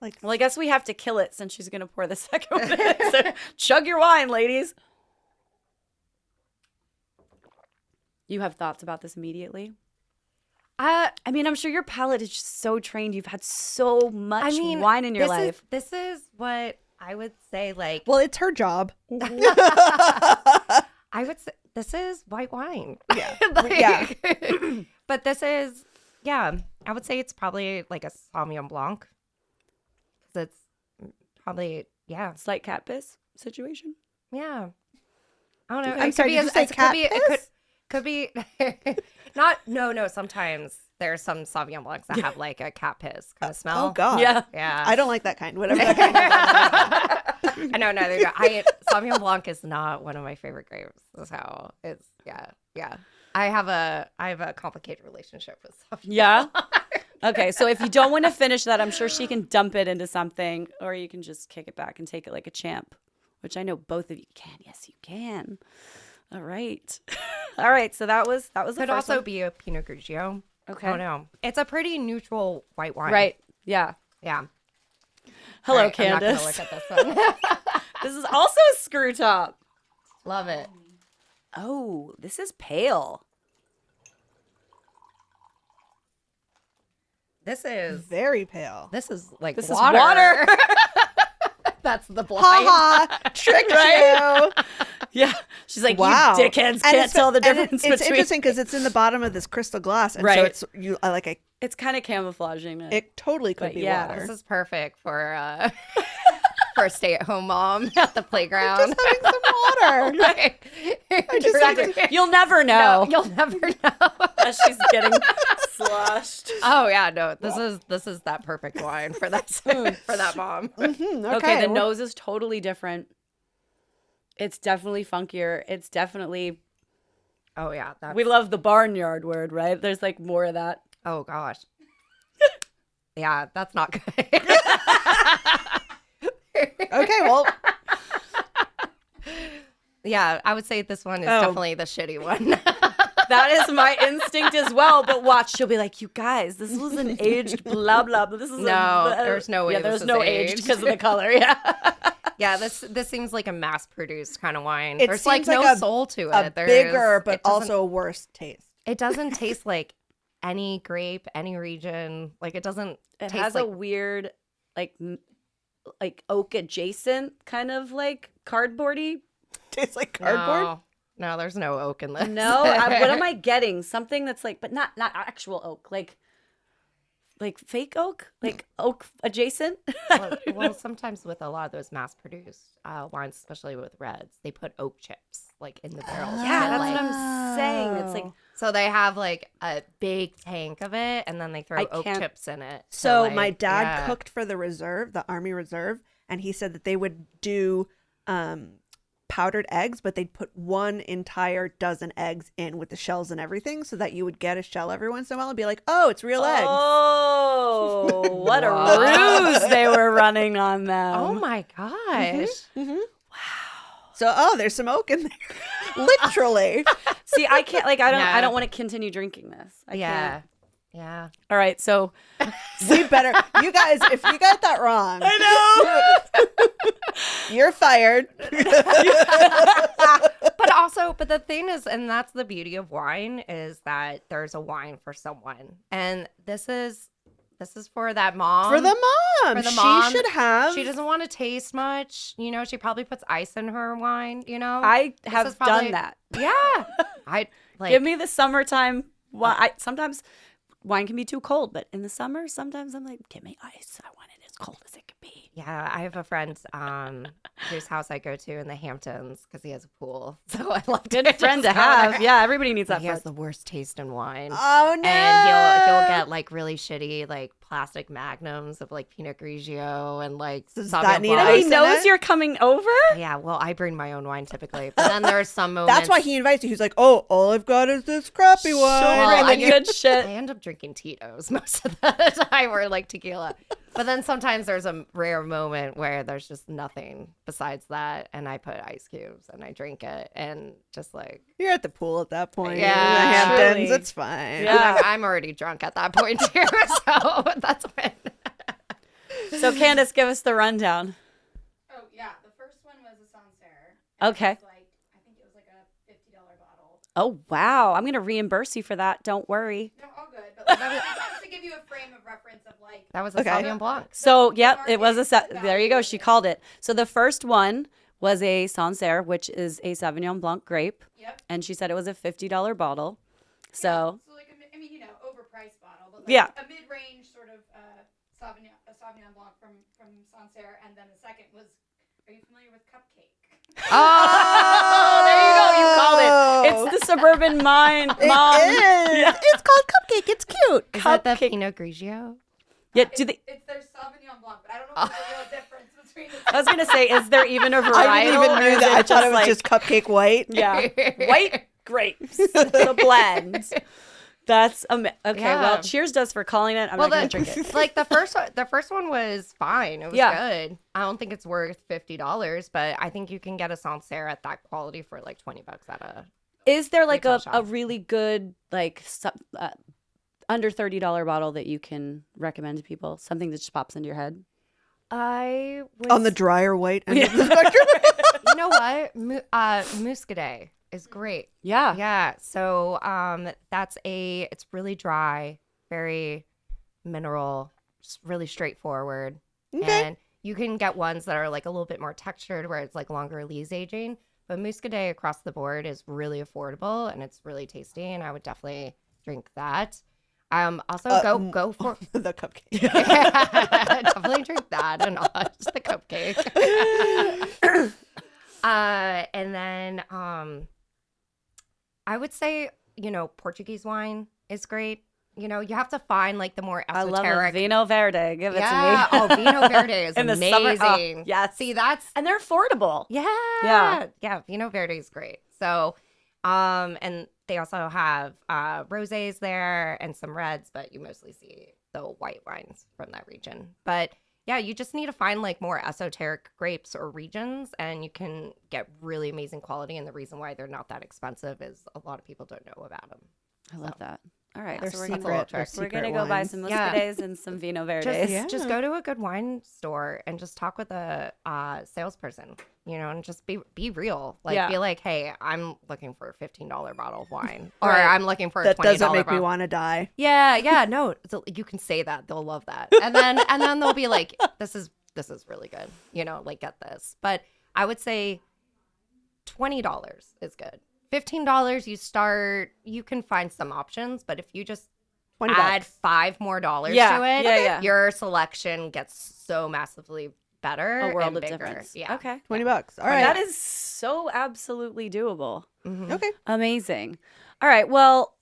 Like, Well, I guess we have to kill it since she's going to pour the second one in. So chug your wine, ladies. You have thoughts about this immediately? I mean, I'm sure your palate is just so trained. You've had so much wine in your life. This is what I would say, like, well, it's her job. I would say this is white wine. Yeah. Yeah. But this is, I would say it's probably like a Sauvignon Blanc. Because it's probably, Slight cat piss situation. yeah. I don't know. I'm It sorry, could did you say cat piss? Could be not. No. Sometimes there's some Sauvignon Blancs that have like a cat piss kind of smell. Oh God. Yeah. Yeah. I don't like that kind. Whatever that kind is. I know neither do I. Sauvignon Blanc is not one of my favorite grapes. That's how it's. Yeah. I have a complicated relationship with Sauvignon. Yeah. Okay, so if you don't want to finish that, I'm sure she can dump it into something, or you can just kick it back and take it like a champ, which I know both of you can. Yes, you can. All right. All right, so that was the Could first also one. be a Pinot Grigio. Okay. I don't know. It's a pretty neutral white wine. Right. Yeah. Yeah. Hello, All right, I'm Candace. not gonna look at this one. This is also a screw top. Love it. Oh, this is pale. This is Very pale. like This water. is water. That's the blind. Ha ha! Tricked you. Yeah. She's like, Wow. you dickheads can't tell the difference It's between. interesting because it's in the bottom of this crystal glass, and Right. so it's like a. It's kind of camouflaging it. It totally could But be yeah, water. This is perfect for for a stay-at-home mom at the playground. Just having some water. Right. Exactly. You'll never know. No, you'll never know. As she's getting sloshed. Oh yeah, no. This is that perfect wine for that for that mom. Okay, the nose is totally different. It's definitely funkier. It's definitely. Oh yeah. We love the barnyard word, right? There's like more of that. Oh gosh. Yeah, that's not good. Okay, well, Yeah, I would say this one is definitely the shitty one. That is my instinct as well. But watch, she'll be like, "You guys, this was an aged blah blah. But this is there's no way Yeah, this there's is no aged. aged because of the color. Yeah, Yeah, this seems like a mass-produced kind of wine. It There's like seems no like soul to a it. bigger but it doesn't- also worse taste. it doesn't taste like any grape, any region. Like it doesn't it taste has like a weird like oak adjacent kind of like cardboardy. Tastes like cardboard. No, there's no oak in this. No, what am I getting? Something that's like, but not actual oak, like fake oak, like oak adjacent. well, sometimes with a lot of those mass-produced wines, especially with reds, they put oak chips like in the barrels. Yeah, to, that's like- what I'm saying. It's like So they have like a big tank of it, and then they throw I oak can't- chips in it. So like, my dad yeah. cooked for the reserve, the Army Reserve, and he said that they would do powdered eggs, but they'd put one entire dozen eggs in with the shells and everything, so that you would get a shell every once in a while and be like, "Oh, it's real eggs." oh, what a ruse they were running on them. Oh my gosh. So, there's some oak in there. Literally. See, I can't, like, I Yeah. don't want to continue drinking this. I Yeah. can't. Yeah. All right, so We better. You guys, if you got that wrong, I know. you're fired. But the thing is, and that's the beauty of wine, is that there's a wine for someone. And this is for that mom. For the mom. For the mom. She should have. She doesn't want to taste much. You know, she probably puts ice in her wine, you know? I This have is probably- done that. Yeah. I like Give me the summertime. Sometimes wine can be too cold, but in the summer, sometimes I'm like, give me ice. I want it as cold as it can be. Yeah, I have a friend whose house I go to in the Hamptons because he has a pool. So I love Good friend to have. Yeah, everybody needs that He has friend. the worst taste in wine. Oh no. And he'll get like really shitty like plastic magnums of like Pinot Grigio and like Does Sauvignon that need Blanc. ice He in knows it? you're coming over? Yeah, well, I bring my own wine typically, but then there's some moments. That's why he invites you. He's like, oh, all I've got is this crappy wine. Well, Really I good I shit. end up drinking Tito's most of the time, or like tequila. But then sometimes there's a rare moment where there's just nothing besides that, and I put ice cubes and I drink it, and just like You're at the pool at that point. Yeah, In the Hamptons. truly. It's fine. Yeah. I'm already drunk at that point too, so that's when. So, Candace, give us the rundown. Oh yeah, the first one was a Sancerre. Okay. It was like, I think it was like a $50 bottle. Oh, wow. I'm going to reimburse you for that. Don't worry. No, all good. But like, just to give you a frame of reference of like. That was a Okay. Sauvignon Blanc. So, yep, it was a market there you go. value She of it. called it. So the first one was a Sancerre, which is a Sauvignon Blanc grape, Yep. and she said it was a $50 bottle. So, So like, I mean, you know, overpriced bottle, but like Yeah. a mid-range sort of Sauvignon Blanc from Sancerre, and then the second was. Are you familiar with Cupcake? oh, there you go. You called it. It's the suburban mind, It mom. is. Yeah. It's called Cupcake. It's cute. Is that the Cupcake. Pinot Grigio? Yeah, do they? It's their Sauvignon Blanc, but I don't know if there's a real difference between the two. I was gonna say, is there even a varietal? I didn't even or know is that. I thought it was like, just Cupcake White. yeah, white grapes, the blend. That's okay. Yeah. Well, cheers does for calling it. I'm Well, not gonna drink it. like the first one was fine. It was good. I don't think it's worth $50, but I think you can get a Sancerre at that quality for like $20 at a. Is there like retail a shop. really good like under $30 bottle that you can recommend to people? Something that just pops into your head. I was, On the drier white end of Yeah. the spectrum. you know what? Muscadet is great. Yeah. Yeah. So it's really dry, very mineral, just really straightforward. Okay. And you can get ones that are like a little bit more textured where it's like longer lees aging. But Muscadet across the board is really affordable and it's really tasty. And I would definitely drink that. Also go for the Cupcake. definitely drink that and not just the cupcake. And then I would say, you know, Portuguese wine is great. You know, you have to find like the more I esoteric. love a Vino Verde. Give it Yeah. to me. Oh, Vino Verde is In the amazing. summer. Oh, yes. See, that's And they're affordable. yeah. Vino Verde is great. So, and they also have rosés there and some reds, but you mostly see the white wines from that region. But yeah, you just need to find like more esoteric grapes or regions, and you can get really amazing quality. And the reason why they're not that expensive is a lot of people don't know about them. I love that. All right. They're So we're secret. gonna, They're we're gonna secret go buy wines. some Yeah. Muscadets and some Vino Verdes. Just go to a good wine store and just talk with a salesperson, you know, and just be real. Like, Yeah. be like, hey, I'm looking for a $15 bottle of wine, or Right. I'm looking for a That $20 doesn't make me bottle. want to die. Yeah, no, you can say that. They'll love that, and then they'll be like, this is really good, you know, like get this. But I would say $20 is good. $15, you can find some options, but if you just 20 add bucks. $5 more to it, Yeah. your selection gets so massively better. A world and of bigger. difference. Yeah. Okay. $20. All right. That is so absolutely doable. Mhm. Okay. Amazing. All right. Well,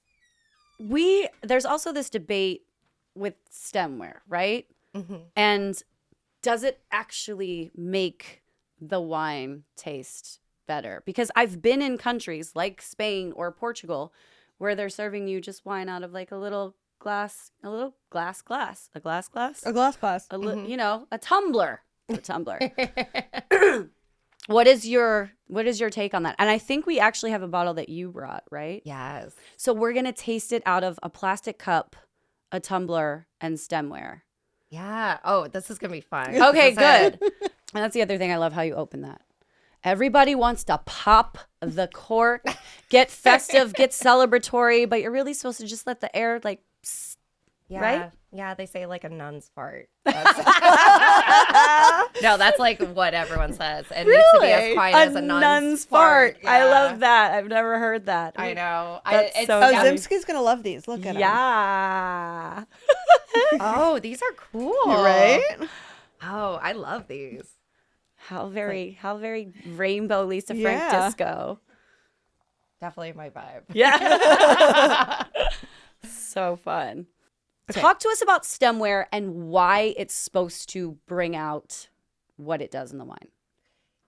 there's also this debate with stemware, right? Mhm. And does it actually make the wine taste better? Because I've been in countries like Spain or Portugal where they're serving you just wine out of like a little glass, a little glass, a glass, A glass glass. you know, a tumbler, a tumbler. What is your take on that? And I think we actually have a bottle that you brought, right? Yes. So we're gonna taste it out of a plastic cup, a tumbler, and stemware. Yeah. Oh, this is gonna be fun. Okay, good. And that's the other thing. I love how you open that. Everybody wants to pop the cork, get festive, get celebratory, but you're really supposed to just let the air like, Yeah. right? Yeah, they say like a nun's fart. No, that's like what everyone says. It needs to be as quiet as a nun's fart. I Yeah. love that. I've never heard that. I know. That's so Oh, funny. Zimski's gonna love these. Look at him. Yeah. Oh, these are cool. Right? Oh, I love these. How very rainbow Lisa Frank Yeah. disco. Definitely my vibe. Yeah. So fun. Okay. Talk to us about stemware and why it's supposed to bring out what it does in the wine.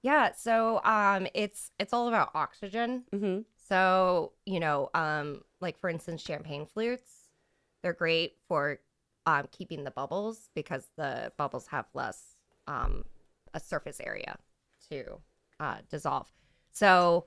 Yeah, so it's all about oxygen. Mm-hmm. So, you know, like for instance, champagne flutes, they're great for keeping the bubbles because the bubbles have less a surface area to dissolve. So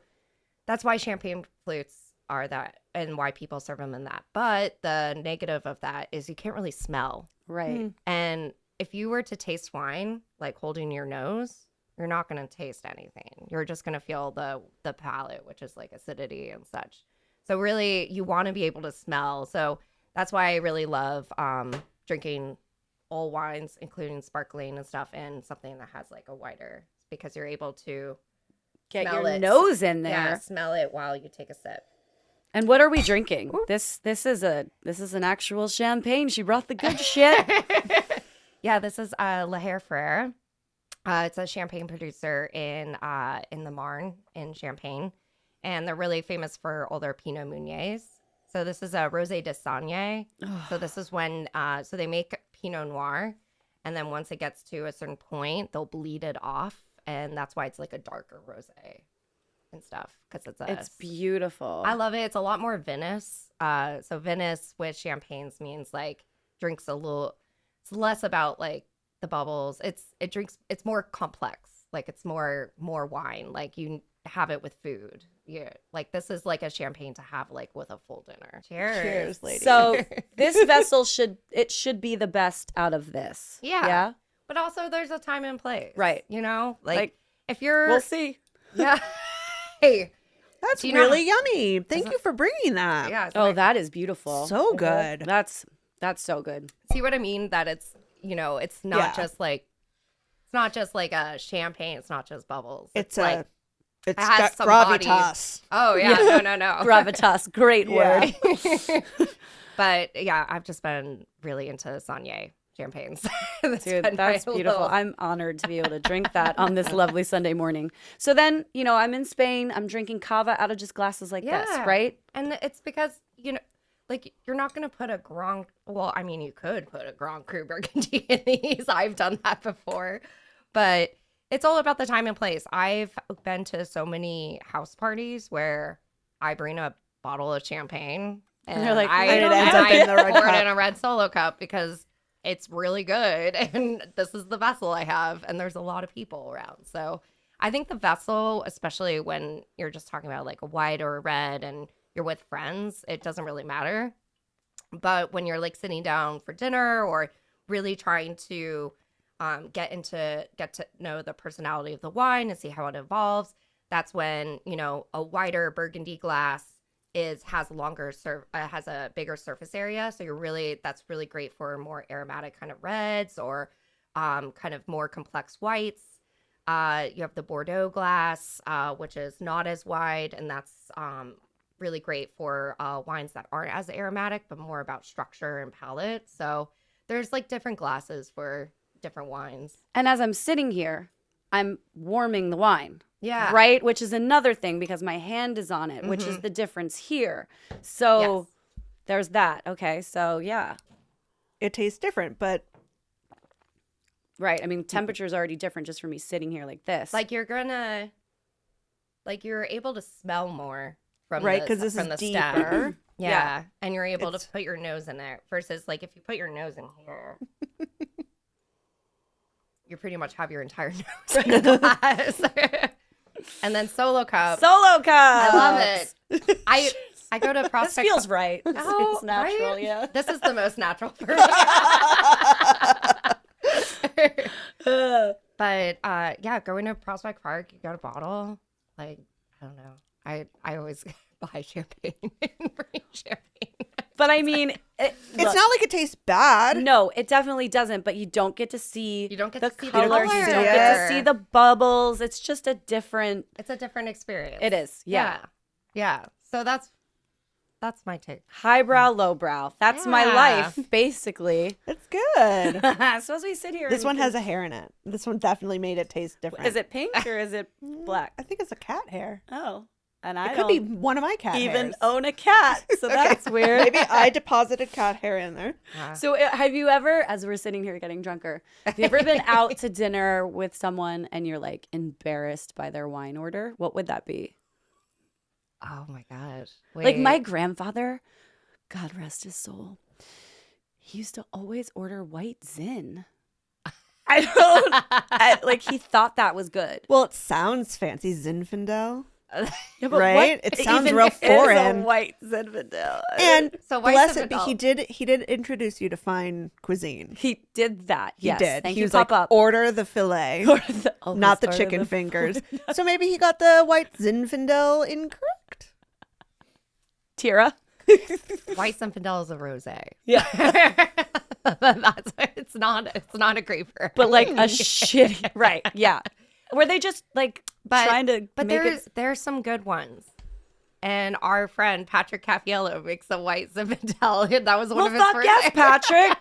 that's why champagne flutes are that and why people serve them in that. But the negative of that is you can't really smell. Right. And if you were to taste wine, like holding your nose, you're not going to taste anything. You're just going to feel the palate, which is like acidity and such. So really, you want to be able to smell. So that's why I really love drinking all wines, including sparkling and stuff, and something that has like a wider, because you're able to Get smell your it. nose in there. Yeah, smell it while you take a sip. And what are we drinking? This is an actual champagne. She brought the good shit. Yeah, this is La Hare Frere. It's a champagne producer in the Marne in Champagne, and they're really famous for all their Pinot Meuniers. So this is a Rosé de Saunier. So this is when so they make Pinot Noir, and then once it gets to a certain point, they'll bleed it off, and that's why it's like a darker rosé and stuff, because It's beautiful. I love it. It's a lot more vinous. So vinous with champagnes means like drinks a little. It's less about like the bubbles. It's more complex. Like it's more wine. Like you have it with food. Yeah. Like this is like a champagne to have like with a full dinner. Cheers. Cheers, lady. So this vessel should be the best out of this. Yeah. Yeah. But also there's a time and place. Right. You know, like Like, if you're We'll see. yeah. Hey. That's Do you know really yummy. Thank you for bringing that. Yeah. Oh, that is beautiful. So good. That's so good. See what I mean? That it's, you know, it's not Yeah. just like a champagne. It's not just bubbles. It's like it's has got some body. gravitas. oh yeah, no. Gravitas, great word. Yeah. But yeah, I've just been really into Saunier champagnes. Dude, that's beautiful. I'm honored to be able to drink that on this lovely Sunday morning. So then, you know, I'm in Spain. I'm drinking cava out of just glasses like this, Yeah. right? And it's because, you know, like you're not going to put a Grand, well, I mean, you could put a Grand Cru Burgundy in these. I've done that before. But it's all about the time and place. I've been to so many house parties where I bring a bottle of champagne and they're like, I "We don't ends up I in the red pour it cup." in a red Solo cup because it's really good and this is the vessel I have and there's a lot of people around. So I think the vessel, especially when you're just talking about like a white or a red and you're with friends, it doesn't really matter. But when you're like sitting down for dinner or really trying to get to know the personality of the wine and see how it evolves, that's when, you know, a wider Burgundy glass has a bigger surface area. So that's really great for more aromatic kind of reds or kind of more complex whites. You have the Bordeaux glass, which is not as wide, and that's really great for wines that aren't as aromatic, but more about structure and palate. So there's like different glasses for different wines. And as I'm sitting here, I'm warming the wine. Yeah. Right? Which is another thing because my hand is on it, which is the difference here. So there's that. Okay. So yeah. It tastes different, but Right. I mean, temperature's already different just for me sitting here like this. Like you're able to smell more from right, the, because this from is the stem. deeper. Yeah. And you're able It's- to put your nose in it versus like if you put your nose in here, you pretty much have your entire nose in the glass. And then solo cup. Solo cup. I love it. I go to This Prospect. feels right. This Oh, feels natural, right? yeah. This is the most natural for me. But yeah, going to Prospect Park, you got a bottle. Like, I don't know. I always buy champagne and bring champagne. But I mean, It's not like it tastes bad. No, it definitely doesn't. But you don't get to see You don't get the to see the colors. You color. don't get to see the bubbles. It's just a different. It's a different experience. It is, yeah. Yeah. So that's my take. Highbrow, lowbrow. That's my Yeah. life, basically. It's good. So as we sit here, This and- one has a hair in it. This one definitely made it taste different. Is it pink or is it black? I think it's a cat hair. Oh, and I It could don't be one of my cat even hairs. own a cat, so that's weird. Maybe I deposited cat hair in there. So have you ever, as we're sitting here getting drunker, have you ever been out to dinner with someone and you're like embarrassed by their wine order? What would that be? Oh my gosh. Like my grandfather, God rest his soul, he used to always order white zin. Like he thought that was good. Well, it sounds fancy, Zinfandel. Yeah, Right? It sounds real is foreign. a white Zinfandel. And So white bless it, Zinfandel. he did introduce you to fine cuisine. He did that. He Yes. did. Thank He you, was like, Pop Up. order the filet, Oh, not the order chicken fingers. So maybe he got the white Zinfandel incorrect. Tira. White Zinfandel is a rosé. Yeah. It's not a grapefruit. But like a shitty, right? Yeah. Were they just like trying to But make it? there's some good ones. And our friend Patrick Caffiello makes a white Zinfandel. And that was one Well, of his fuck first. yes, Patrick.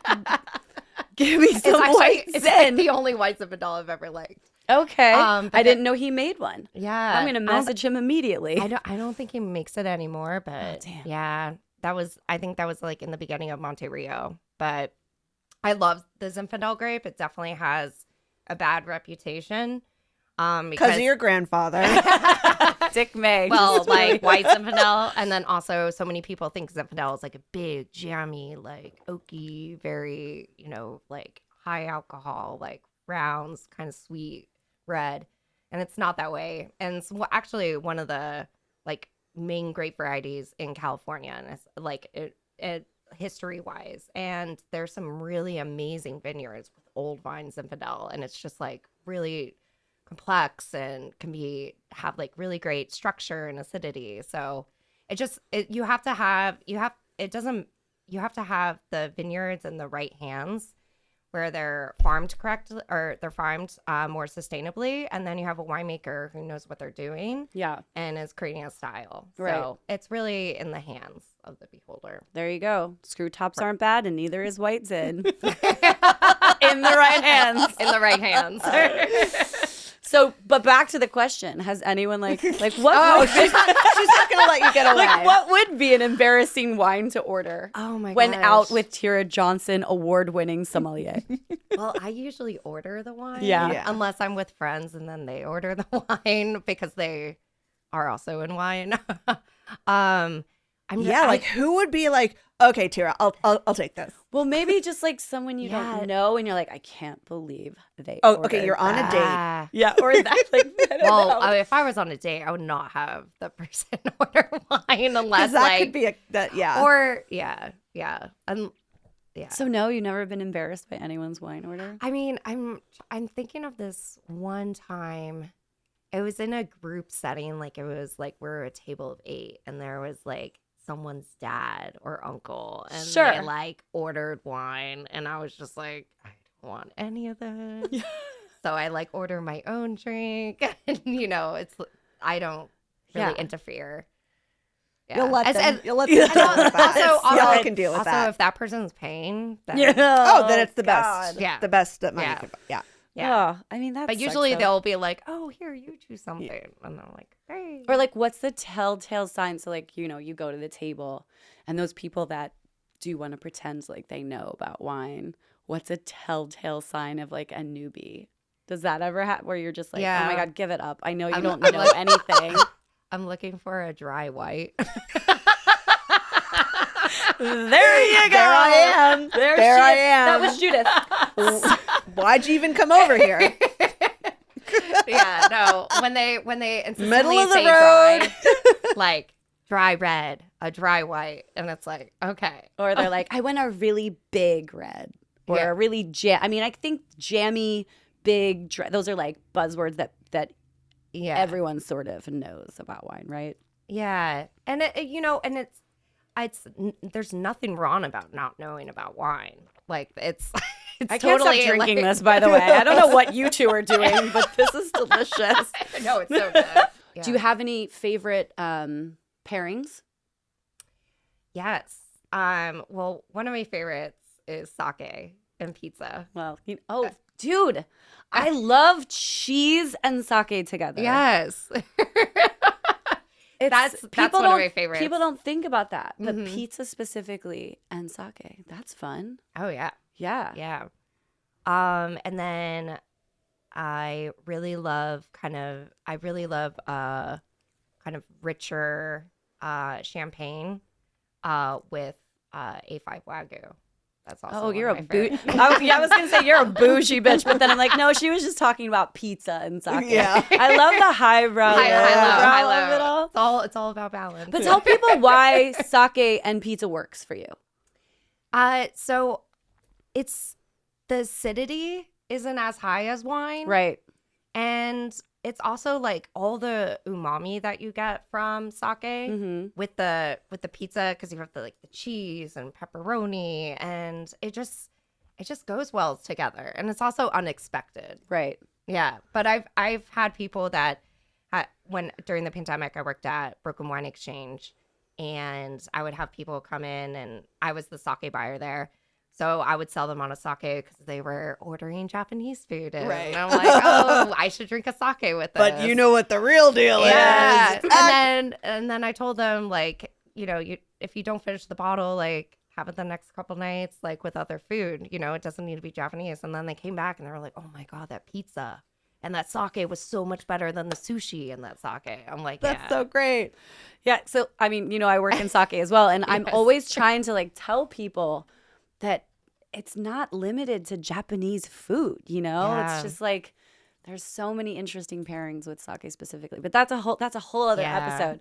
Give me some white It's like Zen. the only white Zinfandel I've ever liked. Okay. but I didn't know he made one. Yeah, I'm gonna message him immediately. I don't think he makes it anymore. But damn. yeah, I think that was like in the beginning of Monte Rio. But I love the Zinfandel grape. It definitely has a bad reputation. Because of your grandfather. Dick May. well, like white Zinfandel, and then also so many people think Zinfandel is like a big, jammy, like oaky, very like high alcohol, like rounds, kind of sweet red, and it's not that way. And it's actually one of the like main grape varieties in California, and it's like it history wise, and there's some really amazing vineyards with old vine Zinfandel, and it's just like really complex and can have like really great structure and acidity. So you have to have the vineyards in the right hands where they're farmed correctly, or they're farmed more sustainably, and then you have a winemaker who knows what they're doing yeah. and is creating a style. Right. So it's really in the hands of the beholder. There you go. Screw tops aren't bad, and neither is white Zin. In the right hands. In the right hands. So, but back to the question: has anyone like what? Oh, would, she's not going to let you get away. like what would be an embarrassing wine to order? Oh my when gosh. out with Tira Johnson, award-winning sommelier. Well, I usually order the wine. Yeah. Unless I'm with friends and then they order the wine because they are also in wine. Like who would be like, okay, Tira, I'll take this. Well, maybe just like someone you Yeah. don't know, and you're like, I can't believe they. Oh, okay, ordered you're on a that. date. Ah. Yeah, or that. Like, I don't Well, know. if I was on a date, I would not have the person order wine unless Because that like could be yeah. or yeah. Yeah. So no, you've never been embarrassed by anyone's wine order? I mean, I'm thinking of this one time. It was in a group setting, like it was like we're a table of 8, and there was like someone's dad or uncle, and Sure. they like ordered wine, and I was just like, I don't want any of this. So I like order my own drink, and I don't really Yeah. interfere. Yeah. You'll let As- them. as- You'll let them deal also- with that. also- Y'all can deal with also, that. if that person's paying, then Oh, then it's the best. God. Yeah. The best that money Yeah. can buy. Yeah. yeah. Oh, I mean that. But sucks, usually though. they'll be like, "Oh, here, you choose something," and I'm like, "Hey." Or like, what's the telltale sign? So like, you go to the table, and those people that do want to pretend like they know about wine. What's a telltale sign of like a newbie? Does that ever happen where you're just like, oh Yeah. my God, give it up. I know you I'm- don't I'm know like- anything. I'm looking for a dry white. There you go. There I am. There I am. That was Judith. Why'd you even come over here? Yeah, no. When they insistently Middle of the say road. dry, like dry red, a dry white, and it's like, okay. Or they're like, I want a really big red. Or Yeah. a really I mean, I think jammy, big, those are like buzzwords that Yeah. everyone sort of knows about wine, right? Yeah. And it's there's nothing wrong about not knowing about wine. Like it's I can't totally stop drinking like, this, by the way. I don't know what you two are doing, but this is delicious. No, it's so good. Yeah. Do you have any favorite pairings? Yes. Well, one of my favorites is sake and pizza. Well, dude, I love cheese and sake together. Yes. That's one of my favorites. People don't think about that, but Mhm. pizza specifically and sake, that's fun. Oh yeah. Yeah. Yeah. And then I really love kind of richer champagne with A5 Wagyu. That's also Oh, you're one a of my bougie. favorites. I was gonna say you're a bougie bitch, but then I'm like, no, she was just talking about pizza and sake. Yeah. I love the highbrow of it all. It's all about balance. But tell people why sake and pizza works for you. So it's the acidity isn't as high as wine. Right. And it's also like all the umami that you get from sake Mm-hmm. with the pizza, because you have the cheese and pepperoni, and it just goes well together. And it's also unexpected. Right. Yeah. But I've had people that when during the pandemic I worked at Broken Wine Exchange, and I would have people come in, and I was the sake buyer there. So I would sell them on a sake because they were ordering Japanese food. And Right. I'm like, oh, I should drink a sake with this. But you know what the real deal Yeah. is. And then I told them, like, if you don't finish the bottle, like, have it the next couple nights, like, with other food. It doesn't need to be Japanese. And then they came back and they were like, oh my God, that pizza and that sake was so much better than the sushi in that sake. I'm like, That's yeah. so great. Yeah. So I mean, I work in sake as well, and I'm Yes. always trying to tell people that it's not limited to Japanese food. Yeah. It's just there's so many interesting pairings with sake specifically, but that's a whole other Yeah. episode.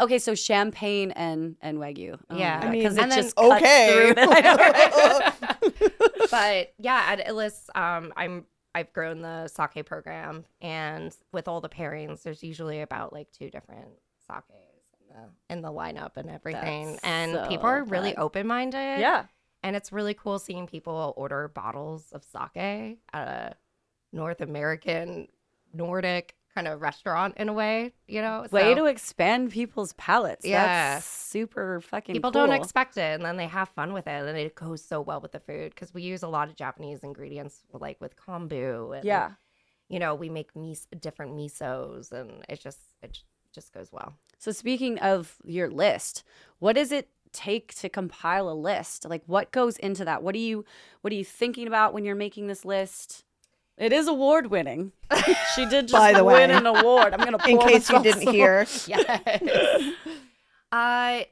Okay, so champagne and wagyu. Oh Yeah. my God, I mean, 'cause it and just then- cuts okay. through the- I know, right? But yeah, at Illis, I've grown the sake program, and with all the pairings, there's usually about 2 different sakes in the lineup and everything. That's And so people are really fun. open-minded. Yeah. And it's really cool seeing people order bottles of sake at a North American, Nordic kind of restaurant in a way, Way So to expand people's palates. Yeah. That's super fucking people cool. don't expect it, and then they have fun with it, and it goes so well with the food because we use a lot of Japanese ingredients, with kombu. And, Yeah. we make different misos, and it just goes well. So speaking of your list, what does it take to compile a list? What goes into that? What are you thinking about when you're making this list? It is award winning. She did just By the win way. an award. I'm gonna pull In case this you didn't also. hear. Yes. I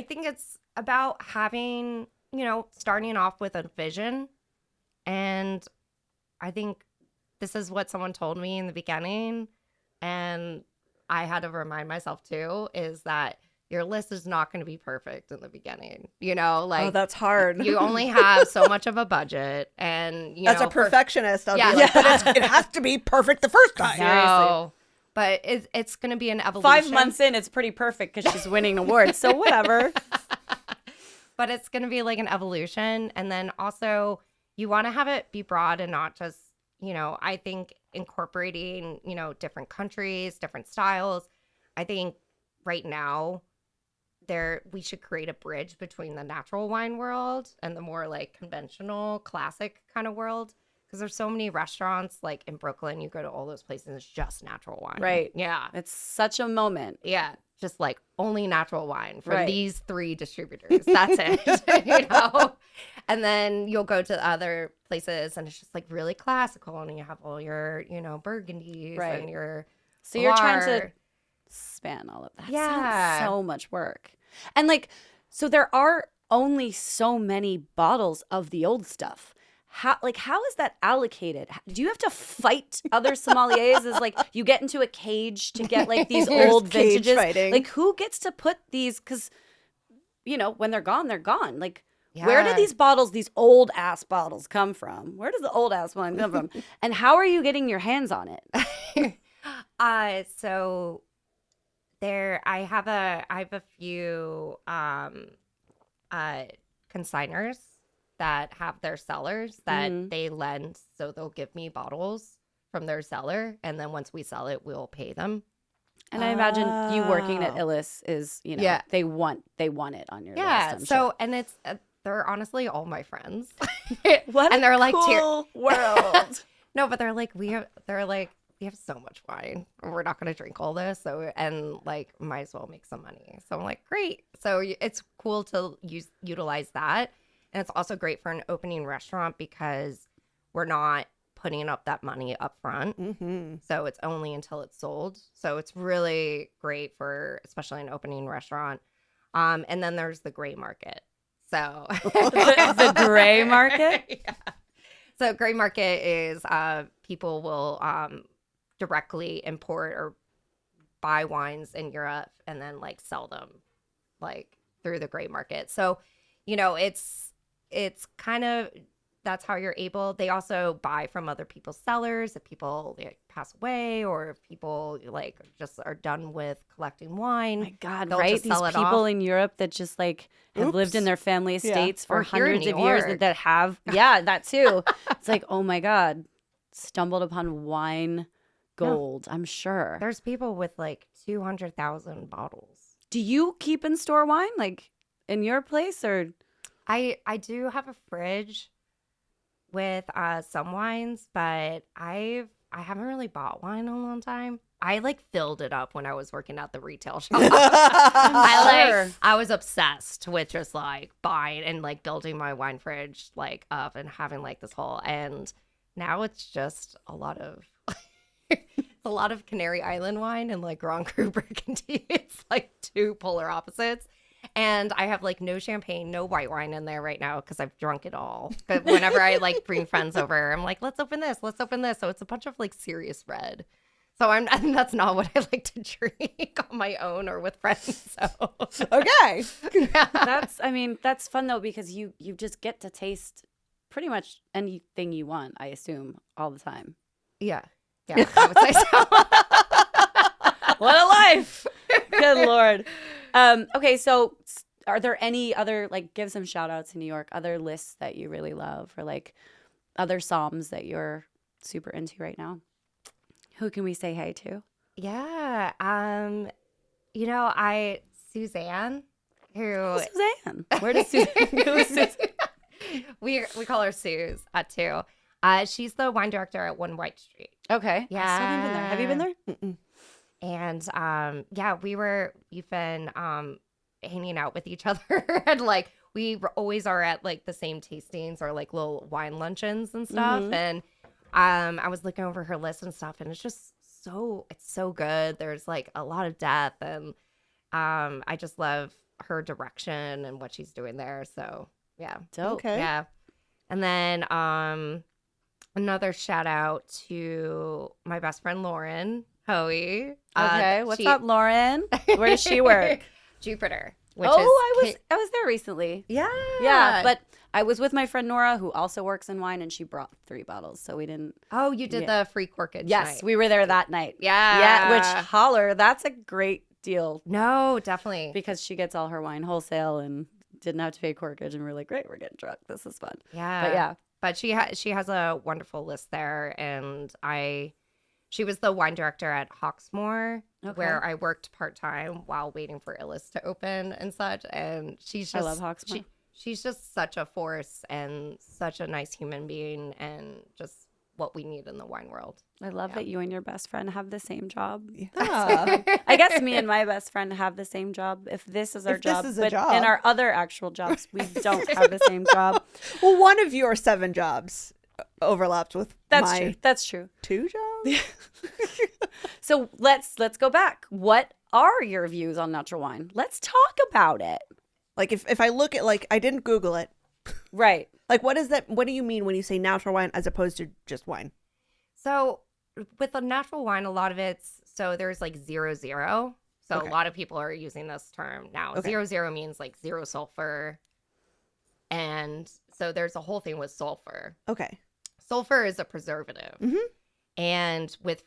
think it's about having, starting off with a vision. And I think this is what someone told me in the beginning, and I had to remind myself too, is that your list is not going to be perfect in the beginning. Oh, that's hard. you only have so much of a budget, and As a perfectionist, I'll Yeah. be like, but it has to be perfect the first time. No, but it's going to be an evolution. 5 months in, it's pretty perfect because she's winning awards. So whatever. But it's going to be an evolution. And then also you want to have it be broad and not just, I think incorporating, different countries, different styles. I think right now we should create a bridge between the natural wine world and the more conventional classic kind of world. Because there's so many restaurants in Brooklyn, you go to all those places, it's just natural wine. Right. Yeah. It's such a moment. Yeah. Just only natural wine from Right. these 3 distributors. That's it. And then you'll go to other places and it's just really classical, and you have all your, burgundies Right. and your So you're trying to Loire. span all of that. Yeah. Sounds so much work. And So there are only so many bottles of the old stuff. How is that allocated? Do you have to fight other sommeliers? Is like you get into a cage to get like these old cage vintages? fighting. Like who gets to put these? Because when they're gone, they're gone. Like where do these bottles, these old ass bottles, come from? Where does the old ass one come from? And how are you getting your hands on it? So there, I have a few consigners that have their cellars that they lend, so they'll give me bottles from their cellar, and then once we sell it, we'll pay them. And I imagine you working at Illis is, they want it on your list. I'm sure. And it's they're honestly all my friends. What and they're a like, cool world. No, but they're like, we have so much wine. We're not going to drink all this. So, and like, might as well make some money. So I'm like, great. So it's cool to utilize that. And it's also great for an opening restaurant because we're not putting up that money up front. Mm-hmm. So it's only until it's sold. So it's really great for, especially an opening restaurant. And then there's the gray market. So the gray market? Yeah. So gray market is people will directly import or buy wines in Europe and then like sell them like through the gray market. So, it's kind of, that's how you're able. They also buy from other people's cellars if people pass away or if people like just are done with collecting wine. My God, they'll right? just These sell it people off. in Europe that just like have lived in their family estates for Or here in hundreds of New years York. that have, that too. It's like, oh my God, stumbled upon wine gold, I'm sure. There's people with like 200,000 bottles. Do you keep in store wine like in your place or? I do have a fridge with some wines, but I haven't really bought wine in a long time. I like filled it up when I was working at the retail shop. I was obsessed with just like buying and like building my wine fridge like up and having like this whole, and now it's just a lot of Canary Island wine and like Grand Cru Burgundy. It's like two polar opposites. And I have like no champagne, no white wine in there right now because I've drunk it all. But whenever I like bring friends over, I'm like, let's open this. So it's a bunch of like serious red. So that's not what I like to drink on my own or with friends. So Okay. That's fun though because you just get to taste pretty much anything you want, I assume, all the time. Yeah, I would say so. What a life. Good Lord. Okay, so are there any other, like, give some shout outs in New York, other lists that you really love or like other somms that you're super into right now? Who can we say hey to? Yeah. Suzanne, Suzanne. Where does Suzanne? Who is Suzanne? we call her Suze too. She's the wine director at One White Street. Okay. Yeah. I still haven't been there. Have you been there? Mm-mm. And we've been hanging out with each other and like we always are at like the same tastings or like little wine luncheons and stuff. Mhm. And I was looking over her list and stuff, and it's just it's so good. There's like a lot of depth, and I just love her direction and what she's doing there. So yeah. Dope. Okay. Yeah. And then another shout out to my best friend Lauren Hoey. Okay. What's up, Lauren? Where does she work? Jupiter. I was there recently. Yeah. Yeah, but I was with my friend Nora, who also works in wine, and she brought 3 bottles, so we didn't. Oh, you did the free corkage Yes, night. we were there that night. Yeah. Yeah, which holler, that's a great deal No, definitely. because she gets all her wine wholesale and didn't have to pay corkage, and we're like, great, we're getting drunk. This is fun. Yeah. But yeah. But she has a wonderful list there, and she was the wine director at Hawksmoor, where I worked part-time while waiting for Illis to open and such. And she's just, I love Hawksmoor. She's just such a force and such a nice human being and just what we need in the wine world. I love that you and your best friend have the same job. Yeah. I guess me and my best friend have the same job if this is our If this job. is a but job. in our other actual jobs, we don't have the same job. Well, one of your 7 jobs overlapped with That's my true. That's true. 2 jobs. So let's go back. What are your views on natural wine? Let's talk about it. Like if I look at like I didn't Google it. Right. Like what is that? What do you mean when you say natural wine as opposed to just wine? So with a natural wine, a lot of there's like 0.0. So Okay. a lot of people are using this term now. Okay. 0.0 means like zero sulfur. And so there's a whole thing with sulfur. Okay. Sulfur is a preservative. Mhm. And with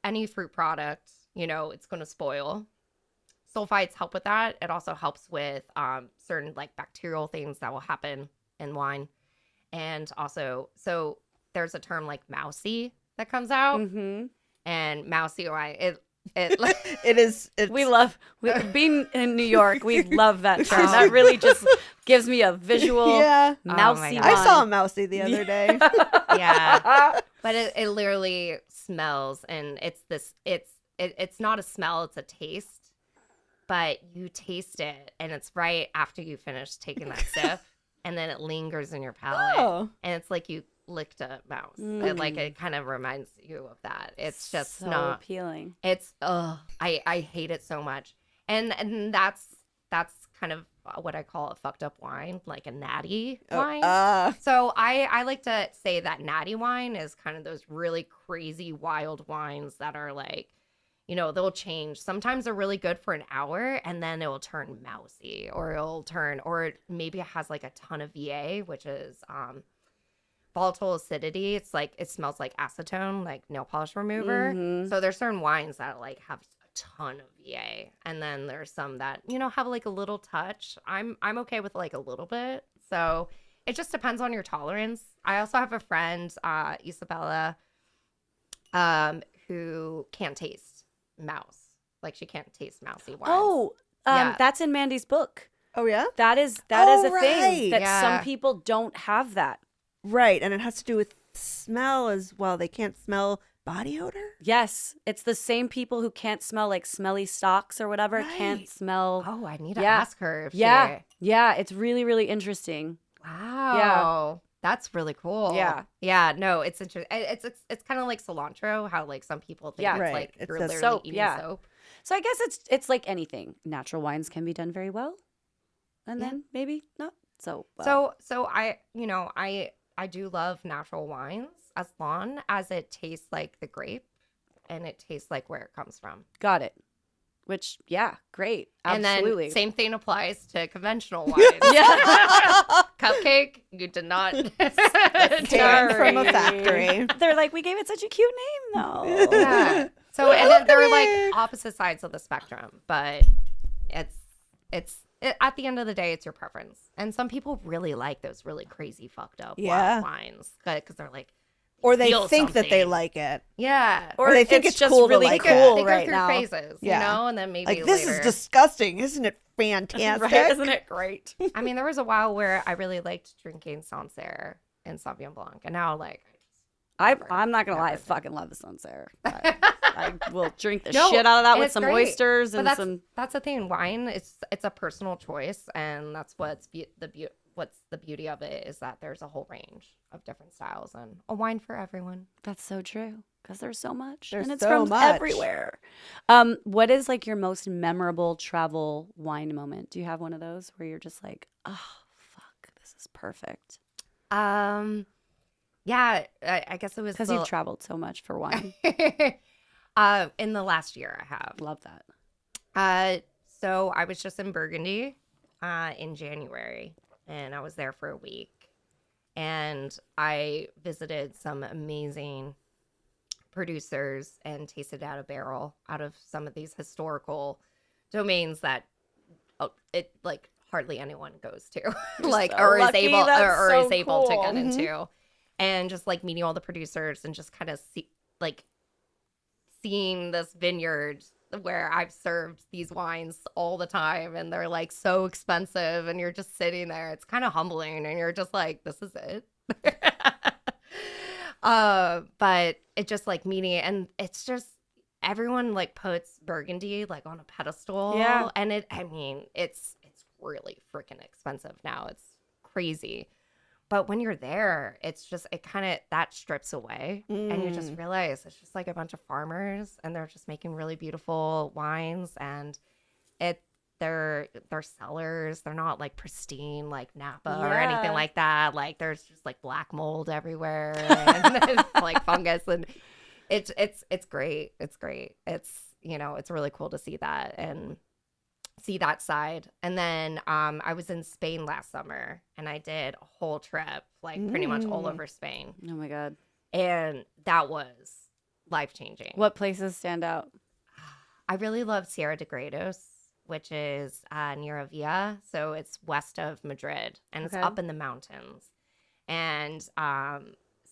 any fruit product, it's going to spoil. Sulfites help with that. It also helps with certain like bacterial things that will happen in wine. And also, so there's a term like mousy that comes out. Mm-hmm. And mousy wine, it It is. It's, Being in New York, we love that term. That really just gives me a visual Yeah. mousy God. I wine. saw a mousy the other day. yeah. But it literally smells, and it's not a smell, it's a taste. But you taste it, and it's right after you finish taking that sip, and then it lingers in your palate, Oh. and it's like you licked a mouse. It kind of reminds you of that. It's just so not. appealing. It's I hate it so much, and that's kind of what I call a fucked up wine, like a natty wine. So I like to say that natty wine is kind of those really crazy wild wines that are like, they'll change. Sometimes they're really good for an hour and then it will turn mousy, or maybe it has like a ton of VA, which is volatile acidity. It's like, it smells like acetone, like nail polish remover. Mhm. So there's certain wines that like have a ton of VA, and then there's some that have like a little touch. I'm okay with like a little bit. So it just depends on your tolerance. I also have a friend, Isabella, who can't taste mouse. Like she can't taste mousy wines. Oh, Yeah. that's in Mandy's book. Oh yeah. That is Oh, a thing right. that some Yeah. people don't have that. Right, and it has to do with smell as well. They can't smell body odor. Yes, it's the same people who can't smell like smelly socks or whatever can't Right. smell. Oh, I need to Yeah. ask her if Yeah, she... yeah, it's really, really interesting. Wow. That's really cool. Yeah. Yeah, no, it's interesting. It's kind of like cilantro, how like some people think Yeah. it's Right. like It's you're a literally soap, eating yeah. soap. So I guess it's like anything. Natural wines can be done very well, and Yeah. then maybe not so well. So I do love natural wines as long as it tastes like the grape and it tastes like where it comes from. Got it. Which, yeah, great. Absolutely. And then same thing applies to conventional wines. Yeah. Cupcake, you did not. Came from a Sorry. factory. They're like, we gave it such a cute name, though. Yeah. So and then they're like opposite sides of the spectrum, but at the end of the day, it's your preference. And some people really like those really crazy fucked up Yeah. wild wines because they're like, Or they feel think that they something. like it. yeah. Or they think it's cool to really like cool They go right through now. phases, Yeah. and then maybe Like, this later. is disgusting. Isn't it fantastic? Right? Isn't it great? I mean, there was a while where I really liked drinking Sancerre and Sauvignon Blanc, and now like I'm not gonna lie, I Never. fucking love the Sancerre. I will drink the No, shit out of that and with it's some great. oysters But and that's the thing. Wine, it's a personal choice, and that's what's the beauty of it is that there's a whole range of different styles and a wine for everyone. That's so true because there's so much, There's and it's so from much. everywhere. What is like your most memorable travel wine moment? Do you have one of those where you're just like, oh fuck, this is perfect? Yeah, I guess it was Because you've traveled so much for wine. in the last year I have. Love that. So I was just in Burgundy in January, and I was there for a week, and I visited some amazing producers and tasted out a barrel out of some of these historical domains that it like hardly anyone goes to, like so or is lucky. able That's or so is able to cool. get into, and just like meeting all the producers and just kind of seeing this vineyard where I've served these wines all the time, and they're like so expensive, and you're just sitting there. It's kind of humbling, and you're just like, this is it. But it just like meeting, and it's just everyone like puts Burgundy like on a pedestal. Yeah. And it's really freaking expensive now. It's crazy. But when you're there, it's just, it kind of, that strips away. And you just realize it's just like a bunch of farmers, and they're just making really beautiful wines. And their cellars, they're not like pristine like Napa or anything like that. Like there's just like black mold everywhere and like fungus, and it's great. It's great. It's, you know, it's really cool to see that and see that side. And then I was in Spain last summer and I did a whole trip, like pretty much all over Spain. Oh my God. And that was life-changing. What places stand out? I really love Sierra de Gredos, which is near Avia. So it's west of Madrid and it's up in the mountains. And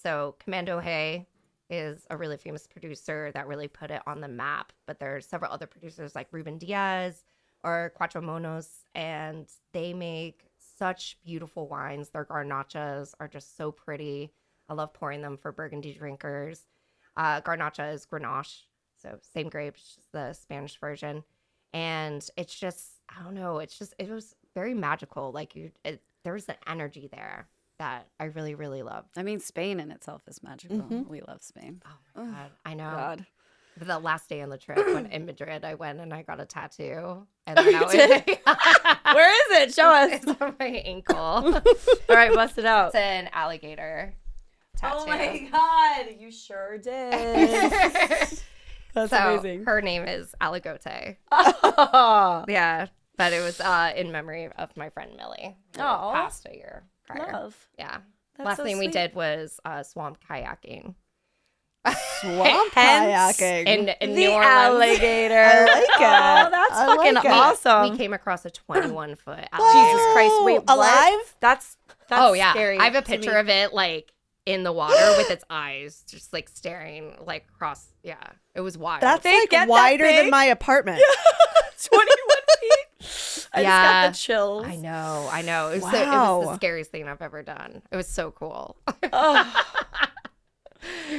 so Commando Hay is a really famous producer that really put it on the map. But there's several other producers like Ruben Diaz or Cuatro Monos, and they make such beautiful wines. Their garnachas are just so pretty. I love pouring them for Burgundy drinkers. Garnacha is Grenache, so same grapes, just the Spanish version. And it's just, I don't know, it was very magical. Like there was an energy there that I really, really loved. I mean, Spain in itself is magical. We love Spain. Oh my God, I know. God. The last day on the trip, when in Madrid, I went and I got a tattoo. And then Where is it? Show us. It's on my ankle. All right, bust it out. It's an alligator tattoo. Oh my God, you sure did. That's amazing. Her name is Aligote. Oh, Yeah, but it was in memory of my friend Millie, who Aw. passed a year prior. love. Yeah. That's Last so thing we sweet. did was swamp kayaking Swamp Hence- kayaking. in The New Orleans. alligator. I like it. Oh, that's I fucking like it. awesome. We came across a 21-foot alligator. Jesus Christ! Wait, what? alive? That's Oh yeah, scary I have a to me. picture of it like in the water with its eyes just like staring like across. Yeah, it was wild. That's They like get that wider than big? my apartment. 21 feet. I just Yeah. got the chills. I know. It was, it was Wow. the scariest thing I've ever done. It was so cool. Oh.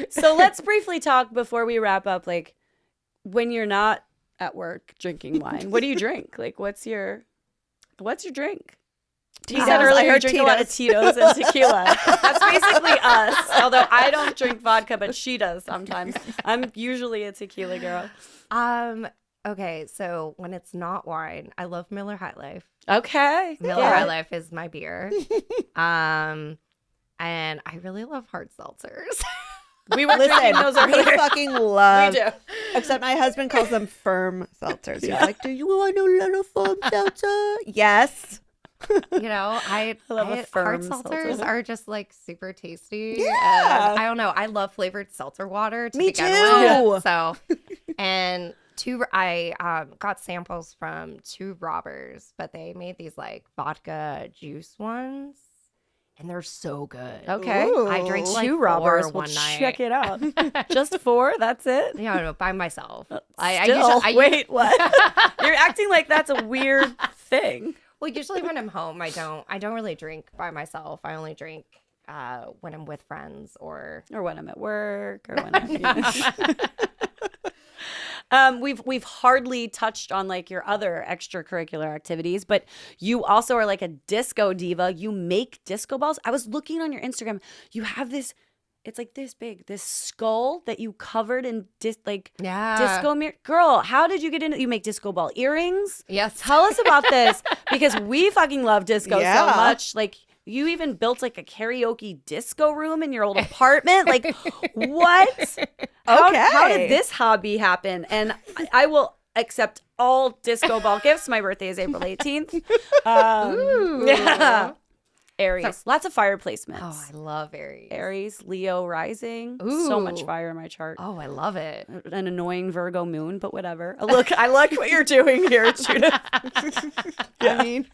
So let's briefly talk before we wrap up. Like, when you're not at work drinking wine, what do you drink? Like, what's your drink? You said Tito's. I earlier you heard drink a lot of Tito's and tequila. That's basically us. Although I don't drink vodka, but she does sometimes. I'm usually a tequila girl. Okay, so when it's not wine, I love Miller High Life. Okay. Miller Yeah. High Life is my beer. And I really love hard seltzers. We were drinking those Listen, we earlier. fucking love. We do. Except my husband calls them firm seltzers. He's like, "Do you want a little firm seltzer?" Yes. You know, I love a firm hard seltzer. seltzers are just like super tasty. Yeah. And I don't know. I love flavored seltzer water to Me begin too. with. So, and I got samples from Two Robbers, but they made these like vodka juice ones, and they're so good. Okay. Ooh. I drank like Two four robbers. We'll one night. check it out. Just 4? That's it? Yeah, no, by myself. Still, I wait, what? You're acting like that's a weird thing. Well, usually when I'm home, I don't really drink by myself. I only drink when I'm with friends or Or when I'm at work, or when I'm. We've hardly touched on like your other extracurricular activities, but you also are like a disco diva. You make disco balls. I was looking on your Instagram. You have this. It's like this big, this skull that you covered in disco mirror. Girl, how did you get into? You make disco ball earrings. Yes. Tell us about this because we fucking love disco Yeah. so much. Like, you even built like a karaoke disco room in your old apartment. Like, what? How did this hobby happen? And I will accept all disco ball gifts. My birthday is April 18th. Ooh. Yeah. Aries. Lots of fire placements. Oh, I love Aries. Aries, Leo rising. So much Ooh. fire in my chart. Oh, I love it. An annoying Virgo moon, but whatever. Look, I like what you're doing here, Judith. I mean,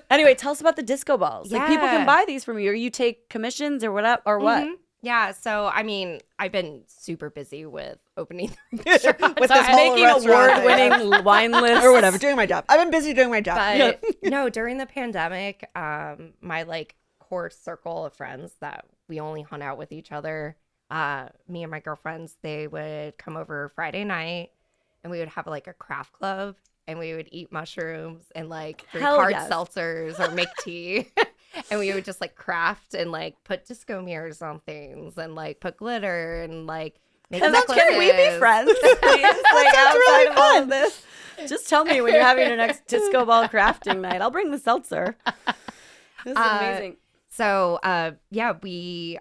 Anyway, tell us about the disco balls. Like, people can Yeah. buy these from you, or you take commissions, or what? Or what? Mhm. Yeah, so I mean, I've been super busy with opening with this So whole making restaurant thing. award-winning wine lists or whatever, doing my job. I've been busy doing my job. But no, during the pandemic, my like core circle of friends that we only hung out with each other, me and my girlfriends, they would come over Friday night and we would have like a craft club and we would eat mushrooms and like drink Hell hard yes. seltzers or make tea. And we would just like craft and like put disco mirrors on things and like put glitter and like Make Can we be necklaces. friends? Please, like outside really of all fun. of this. Just tell me when you're having your next disco ball crafting night. I'll bring the seltzer. This is amazing. So, yeah, we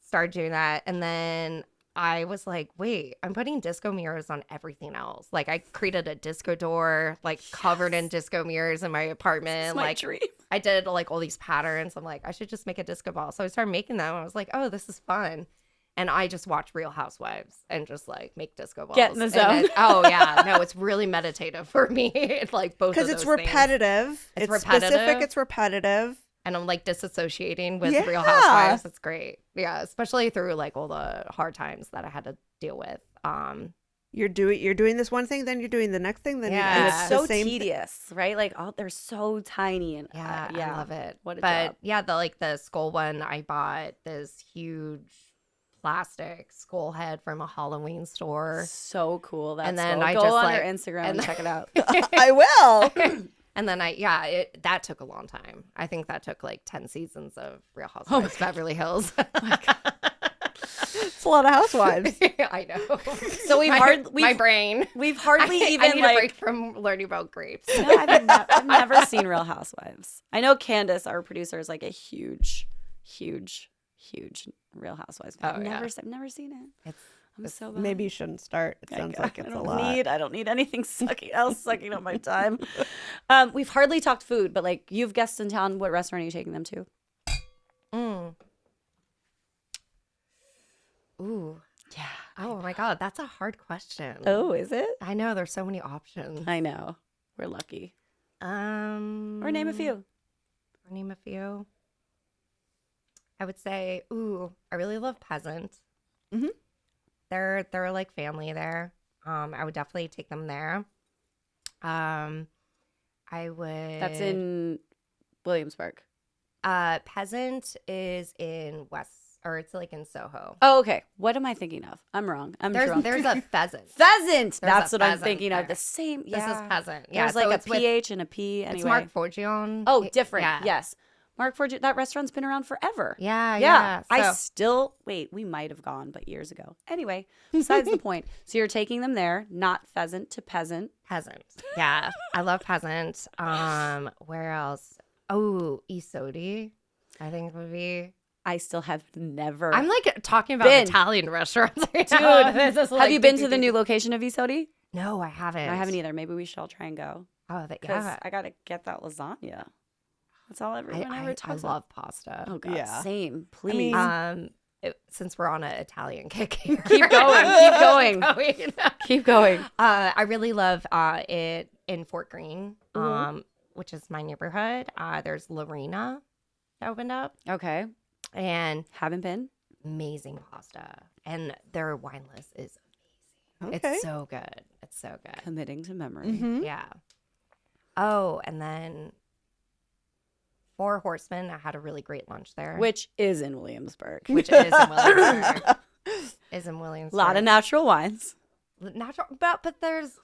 started doing that. And then I was like, wait, I'm putting disco mirrors on everything else. Like, I created a disco door, like, covered in disco mirrors in my apartment. It's my Like, dream. I did, like, all these patterns. I'm like, I should just make a disco ball. So I started making them. I was like, oh, this is fun. And I just watch Real Housewives and just, like, make disco balls. Get in the And zone. oh, yeah. No, it's really meditative for me. It's like both of Because those it's things. repetitive. It's specific. repetitive. It's repetitive. And I'm like disassociating with Yeah. Real Housewives. It's great. Yeah, especially through like all the hard times that I had to deal with. You're doing this one thing, then you're doing the next thing, then Yeah. you're And doing it's the so same tedious, right? Like, they're so tiny. And yeah, yeah. I love it. What a but job. yeah, the skull one, I bought this huge plastic skull head from a Halloween store. So cool. That's And then cool. I Go just, on like- their Instagram and and- check it out. I will. And then that took a long time. I think that took like 10 seasons of Real Oh Housewives Beverly Hills. It's a lot of housewives. I know. So my brain. we've hardly I even need a break from learning about grapes. No, I've never seen Real Housewives. I know Candace, our producer, is like a huge Real Housewives fan. Oh, yeah. I've never seen it. I'm so bad. Maybe you shouldn't start. It sounds like it's a lot. I don't need anything sucking up my time. We've hardly talked food, but like you've guests in town. What restaurant are you taking them to? Ooh. Yeah. Oh my God, that's a hard question. Oh, is it? I know there's so many options. I know. We're lucky. Or Or name a few. Name a few. I would say, I really love Peasant. Mhm. They're like family there. I would definitely take them there. I would. That's in Williamsburg. Peasant is in it's like in Soho. Oh, okay. What am I thinking of? I'm wrong. There's drunk. a Pheasant. Pheasant. That's a what I'm pheasant thinking of. there. The same. This Yeah. is Peasant. Yeah, There's like so a it's with- PH and a P. Anyway. It's Mark Forgione. Oh, different. Yeah. Yes. Mark Forgione. That restaurant's been around forever. Yeah. I So- still wait. We might have gone, but years ago. Anyway, besides the point. So you're taking them there, not Pheasant to Peasant. Peasant. Yeah. I love Peasant. Where else? Oh, Isodi. I think would be. I still have never. I'm like talking about Been. Italian restaurants. Right Dude, now. This is have like you been to the new location of Isodi? No, I haven't. I haven't either. Maybe we should all try and go. Oh, Because yeah. I gotta get that lasagna. That's all everyone I ever talks about. love pasta. Oh god, Yeah. same. Please mean- Since we're on an Italian kick here. keep going. Keep going. going. Keep going. I really love it in Fort Greene, Mhm. which is my neighborhood. There's Lorena that opened up, Okay. and Haven't been. amazing pasta, and their wine list is amazing. Okay. It's so good. It's so good. Committing to memory. Mhm. Yeah. Oh, and then Four Horsemen. I had a really great lunch there, Which is in Williamsburg. which is in Williamsburg. A lot of natural wines. natural, but there's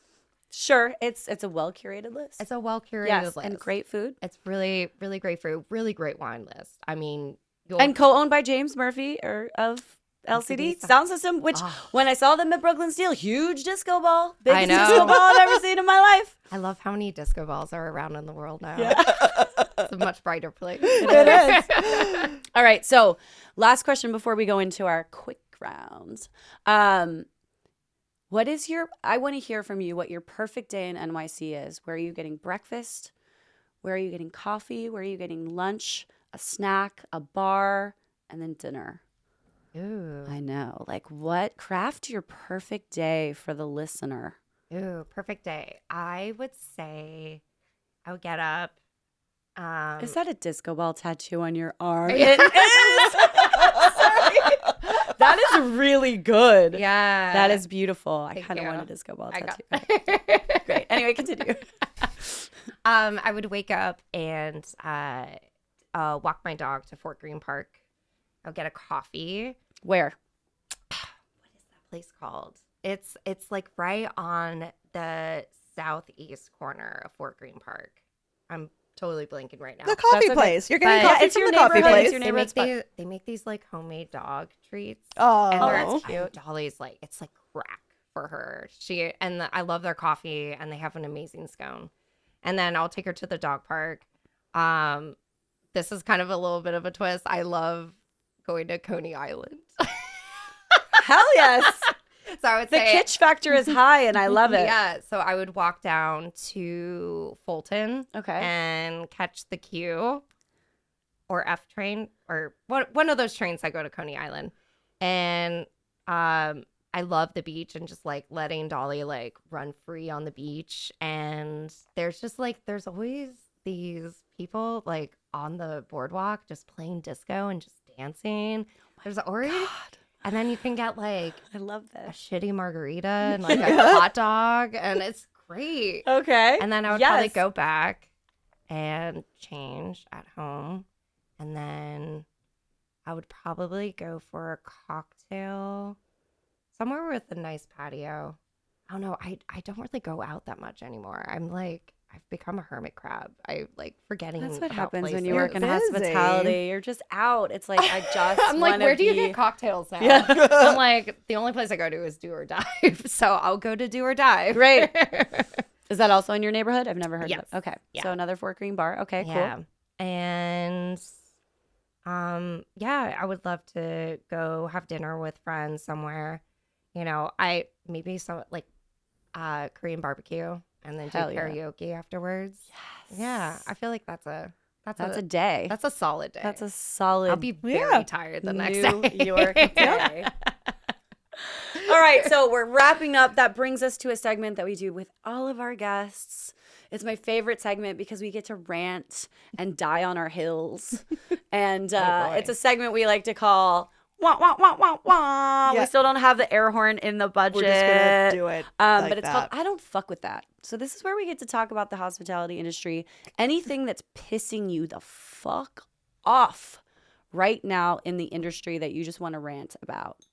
Sure, it's a well curated list. it's a well curated Yes, list and great food. It's really really great food, really great wine list. I mean, And co-owned by James Murphy of LCD Sound System, which when I saw them at Brooklyn Steel, huge disco ball. I Biggest know. disco ball I've ever seen in my life. I love how many disco balls are around in the world now. Yeah. It's a much brighter place. It is. All right. So, last question before we go into our quick rounds. What is I want to hear from you what your perfect day in NYC is. Where are you getting breakfast? Where are you getting coffee? Where are you getting lunch, a snack, a bar, and then dinner? Ooh, I know. Like, craft your perfect day for the listener. ooh, perfect day. I would say I would get up. Is that a disco ball tattoo on your arm? Yeah. It is. Sorry. That is really good. Yeah, That is beautiful. I Thank kind of you. want a disco ball I tattoo. got. Great. Anyway, continue. I would wake up and walk my dog to Fort Greene Park. I'll get a coffee. Where? Place called? It's like right on the southeast corner of Fort Greene Park. I'm totally blanking right now. The coffee okay. place. You're getting But- coffee it's from your the coffee neighborhood, place. it's your They neighborhood make spot. they make these like homemade dog treats. Oh, And that's cute. Dolly's like, it's like crack for her. I love their coffee, and they have an amazing scone. And then I'll take her to the dog park. This is kind of a little bit of a twist. I love going to Coney Island. Hell yes. So I would The say kitsch factor is high, and I love it. yeah. So I would walk down to Fulton Okay. and catch the Q or F train or one of those trains that go to Coney Island. And I love the beach and just like letting Dolly like run free on the beach. And there's just like there's always these people like on the boardwalk just playing disco and just dancing. There's already and then you can get like I love a this. shitty margarita and like a hot dog, and it's great. Okay. And then I would probably go back and change at home, and then I would probably go for a cocktail somewhere with a nice patio. I don't know. I don't really go out that much anymore. I'm like I've become a hermit crab. I like forgetting. That's what about happens when places. you work in You're busy. hospitality. You're just out. It's like I just. I'm like, wanna where do you be- get cocktails now? Yeah. I'm like, the only place I go to is Do or Dive. So I'll go to Do or Dive. Great. Is that also in your neighborhood? I've never heard Yes. of it. Okay. Yeah. So another Fort Greene bar. Okay, Yeah. cool. And yeah, I would love to go have dinner with friends somewhere. You know, I maybe some like Korean barbecue and then do Hell yeah. karaoke afterwards. Yes. Yeah. I feel like that's a day. that's a solid day. That's a solid I'll be very Yeah. tired the next New day. York day. All right, so we're wrapping up. That brings us to a segment that we do with all of our guests. It's my favorite segment because we get to rant and die on our hills. And boy. it's a segment we like to call wah, wah, wah, wah, wah. Yeah. We still don't have the air horn in the budget. We're just gonna do it. But like it's called that. I Don't Fuck With That. So this is where we get to talk about the hospitality industry. Anything that's pissing you the fuck off right now in the industry that you just want to rant about.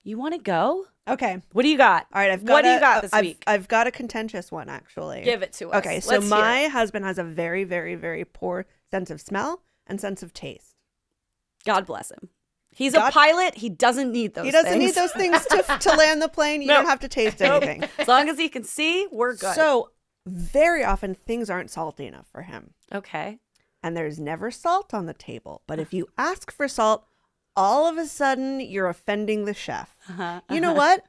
You want to go? Okay. What do you got? All right. What do you got this week? I've got a contentious one actually. Give it to us. Okay, so Let's hear my it. husband has a very, very, very poor sense of smell and sense of taste. God bless him. He's a God- pilot. He doesn't need those He doesn't things. need those things to land the plane. You Nope. don't have to taste anything. As long as he can see, we're good. So very often things aren't salty enough for him. Okay. And there's never salt on the table. But if you ask for salt, all of a sudden you're offending the chef. You know what?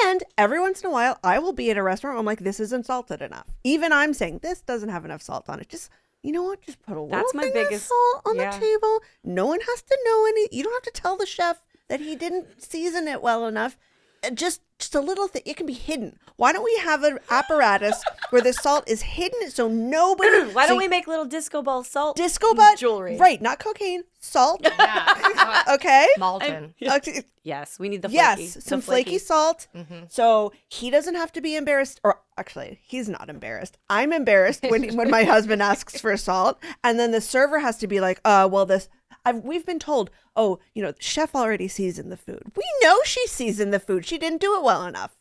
And every once in a while, I will be at a restaurant. I'm like, this isn't salted enough. Even I'm saying this doesn't have enough salt on it. Just, you know what? Just put a little That's my thing of biggest- salt on yeah. the table. No one has to know any. You don't have to tell the chef that he didn't season it well enough. Just a little thing. It can be hidden. Why don't we have an apparatus where the salt is hidden so nobody? Why don't so we make little disco ball salt disco butt jewelry? Right, not cocaine. Salt. Yeah. Okay. Malton. Okay. Yes, we need the flaky. Yes, the some flaky salt. Mhm. So he doesn't have to be embarrassed, or actually, he's not embarrassed. I'm embarrassed when my husband asks for salt, and then the server has to be like, well, we've been told, oh, the chef already seasoned the food. We know she seasoned the food. She didn't do it well enough.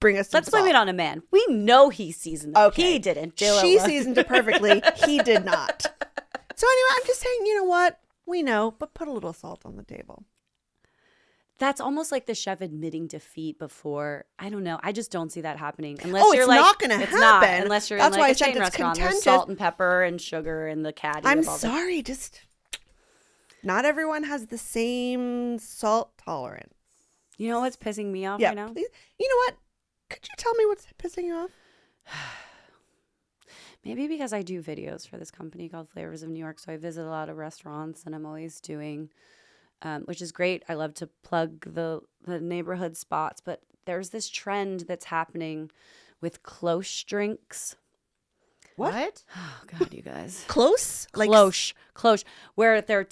Bring us some Let's blame salt. it on a man. We know he seasoned it. Okay. He didn't do it. She well. seasoned it perfectly. He did not. So anyway, I'm just saying, you know what? We know, but put a little salt on the table. That's almost like the chef admitting defeat before. I don't know. I just don't see that happening unless Oh, you're it's like not gonna it's not, happen. unless you're That's in why I like a said chain it's restaurant. There's contentious. salt and pepper and sugar and the caddy. I'm of all the- sorry, just not everyone has the same salt tolerance. You know what's pissing me off Yeah, right now? please. You know what? Could you tell me what's pissing you off? Maybe because I do videos for this company called Flavors of New York, so I visit a lot of restaurants, and I'm always doing, which is great. I love to plug the neighborhood spots, but there's this trend that's happening with cloche drinks. What? Oh God, you guys. Close? Cloche, where they're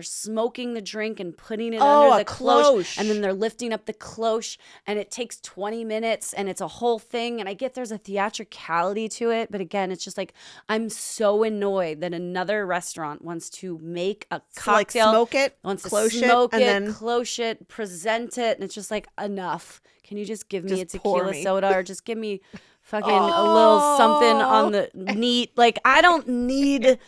smoking the drink and putting it Oh, under a the cloche, cloche. and then they're lifting up the cloche, and it takes 20 minutes, and it's a whole thing. And I get there's a theatricality to it, but again, it's just like I'm so annoyed that another restaurant wants to make a So, like, cocktail, smoke it, wants to cloche it, smoke and it, then- cloche it, present it, and it's just like enough. Can you just give me Just a pour tequila me. soda or just give me fucking a little something on the neat. Like, I don't need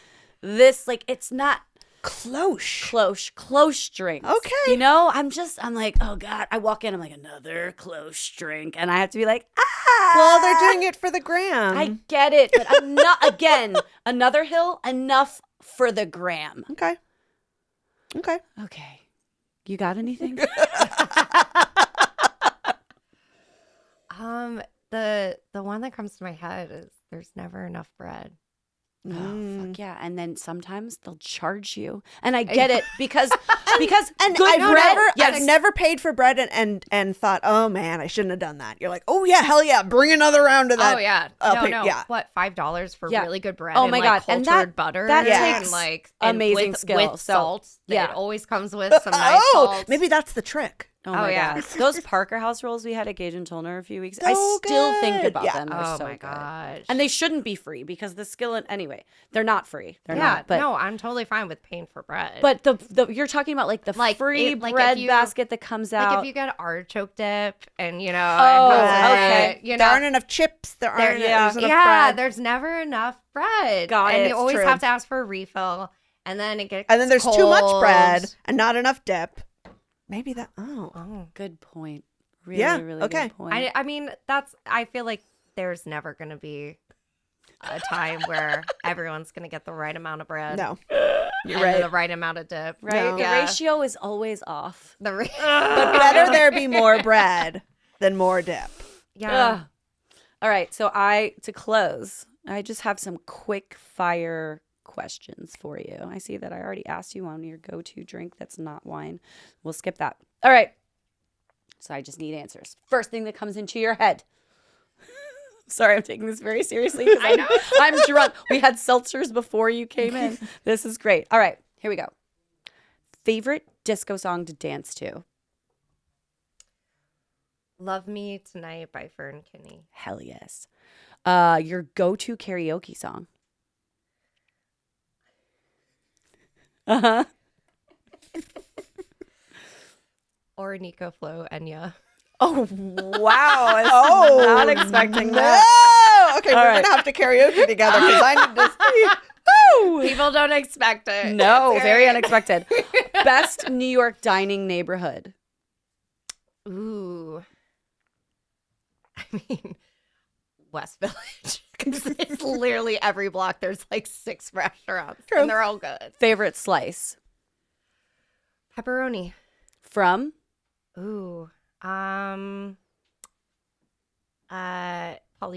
this. Like, it's not close drinks. Okay. You know, I'm like, oh God. I walk in, I'm like, another close drink. And I have to be like, Well, they're doing it for the gram. I get it. But I'm not, again, another hill, enough for the gram. Okay. Okay. You got anything? The one that comes to my head is there's never enough bread. Oh, fuck yeah. And then sometimes they'll charge you. And I get it because And good bread. I've never paid for bread and thought, oh man, I shouldn't have done that. You're like, oh yeah, hell yeah, bring another round of that. Oh yeah, no. Yeah. What, $5 for Yeah. really good bread? Oh and, my like, God. cultured And butter. that and, takes like and amazing with, skill. with So, salt. yeah. It always comes with some nice salt. Maybe that's the trick. Oh my yeah. God. Those Parker House rolls we had at Gage and Toner a few weeks ago, So I still think good. about Yeah. them. They're Oh so my good. gosh. And they shouldn't be free because the skillet, anyway, they're not free. They're yeah, not. But, no, I'm totally fine with paying for bread. but the you're talking about like the Like, free like, bread if you- basket that comes like out. if you get artichoke dip and you know, Oh, and okay. you There know, aren't enough chips. There aren't yeah. there's enough yeah, bread. there's never enough bread. Got and it. you always True. have to ask for a refill, and then it gets And then there's too much cold. bread and not enough dip. Maybe that. Oh. Good point. Really, Yeah, really okay. good point. I mean, I feel like there's never going to be a time where everyone's going to get the right amount of bread. No, you're and right. the right amount of dip. right? No. The Yeah. ratio is always off. The ra- But better there be more bread than more dip. yeah. Ugh. All right. So to close, I just have some quick fire questions for you. I see that I already asked you on your go-to drink that's not wine. We'll skip that. All right. So I just need answers. First thing that comes into your head. Sorry, I'm taking this very seriously because I'm drunk. We had seltzers before you came in. This is great. All right, here we go. Favorite disco song to dance to? Love Me Tonight by Fern Kinney. Hell yes. Your go-to karaoke song? Uh-huh. Or Nico Flo Enya. Oh, wow. I was not expecting that. No! Okay, All we're right. gonna have to karaoke together because I need to see. Woo! People don't expect it. No, It's very unexpected. Best New York dining neighborhood? Ooh. I mean, West Village. 'Cause it's literally every block. There's like 6 restaurants. True. And they're all good. Favorite slice? Pepperoni. From? Ooh. Polly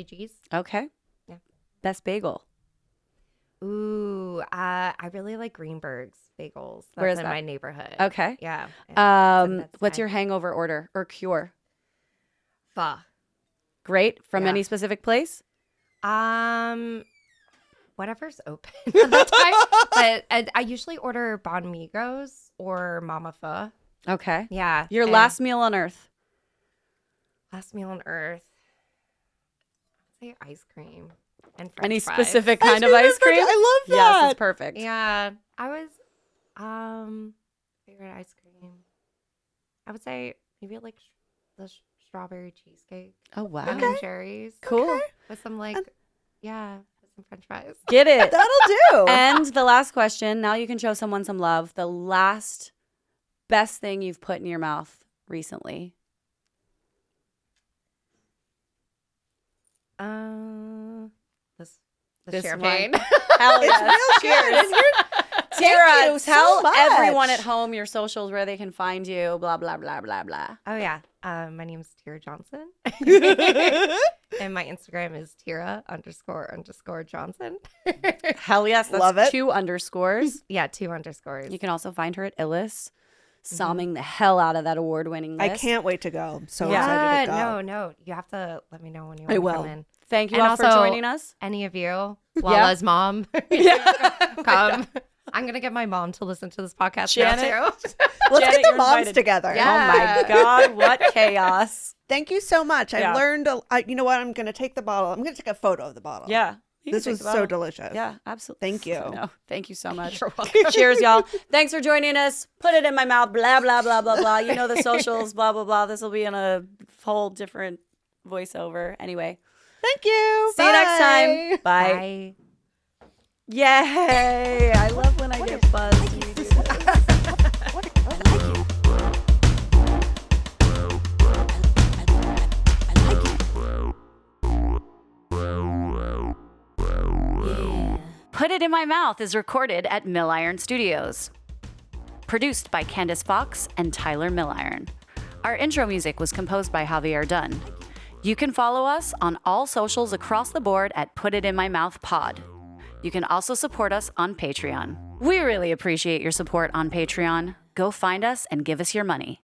G's. Okay. Yeah. Best bagel? Ooh. I really like Greenberg's bagels. That's Where is in that? my neighborhood. Okay. Yeah. That's What's fine. your hangover order or cure? Pho. Great. From Yeah. any specific place? Whatever's open at the time. But I usually order Bon Migos or Mama Pho. Okay. Yeah. Your and last meal on earth? last meal on earth. I'd say ice cream and French Any fries. specific kind of ice cream? I love that. Yes, it's perfect. Yeah. I was favorite ice cream. I would say maybe like the strawberry cheesecake. Oh, wow. And cherries. Cool. With some like with some French fries. Get it. That'll do. And the last question. Now you can show someone some love. The last best thing you've put in your mouth recently? The This champagne. Hell It's real good. And Tira, you so tell much. everyone at home your socials, where they can find you, blah, blah, blah, blah, blah. Oh yeah. My name's Tira Johnson. And my Instagram is Tira__Johnson. Hell yes. That's Love it. 2 underscores. Yeah, 2 underscores. You can also find her at Illis, somming the hell out of that award-winning list. I can't wait to go. I'm so Yeah. excited to go. No. You have to let me know when you I want to will. come in. Thank you And all for also- joining us. Any of you, Lala's mom, come. I'm gonna get my mom to listen to this podcast now Janet? too. Let's Janet, get the you're moms invited. together. Yeah. Oh my God, what chaos. Thank you so much. Yeah. I've learned. You know what? I'm going to take the bottle. I'm going to take a photo of the bottle. Yeah. you can This take was the so bottle. delicious. Yeah, absolutely. Thank you. No, thank you so much. You're welcome. Cheers, y'all. Thanks for joining us. Put it in my mouth. Blah, blah, blah, blah, blah. You know the socials, blah, blah, blah. This will be in a whole different voiceover. Anyway, Thank you. See you next time. Bye. Bye. Bye. Yay. I love when I get buzzed. when you do this. Put It in My Mouth is recorded at Mill Iron Studios. Produced by Candace Fox and Tyler Milliron. Our intro music was composed by Javier Dunn. You can follow us on all socials across the board at Put It in My Mouth Pod. You can also support us on Patreon. We really appreciate your support on Patreon. Go find us and give us your money.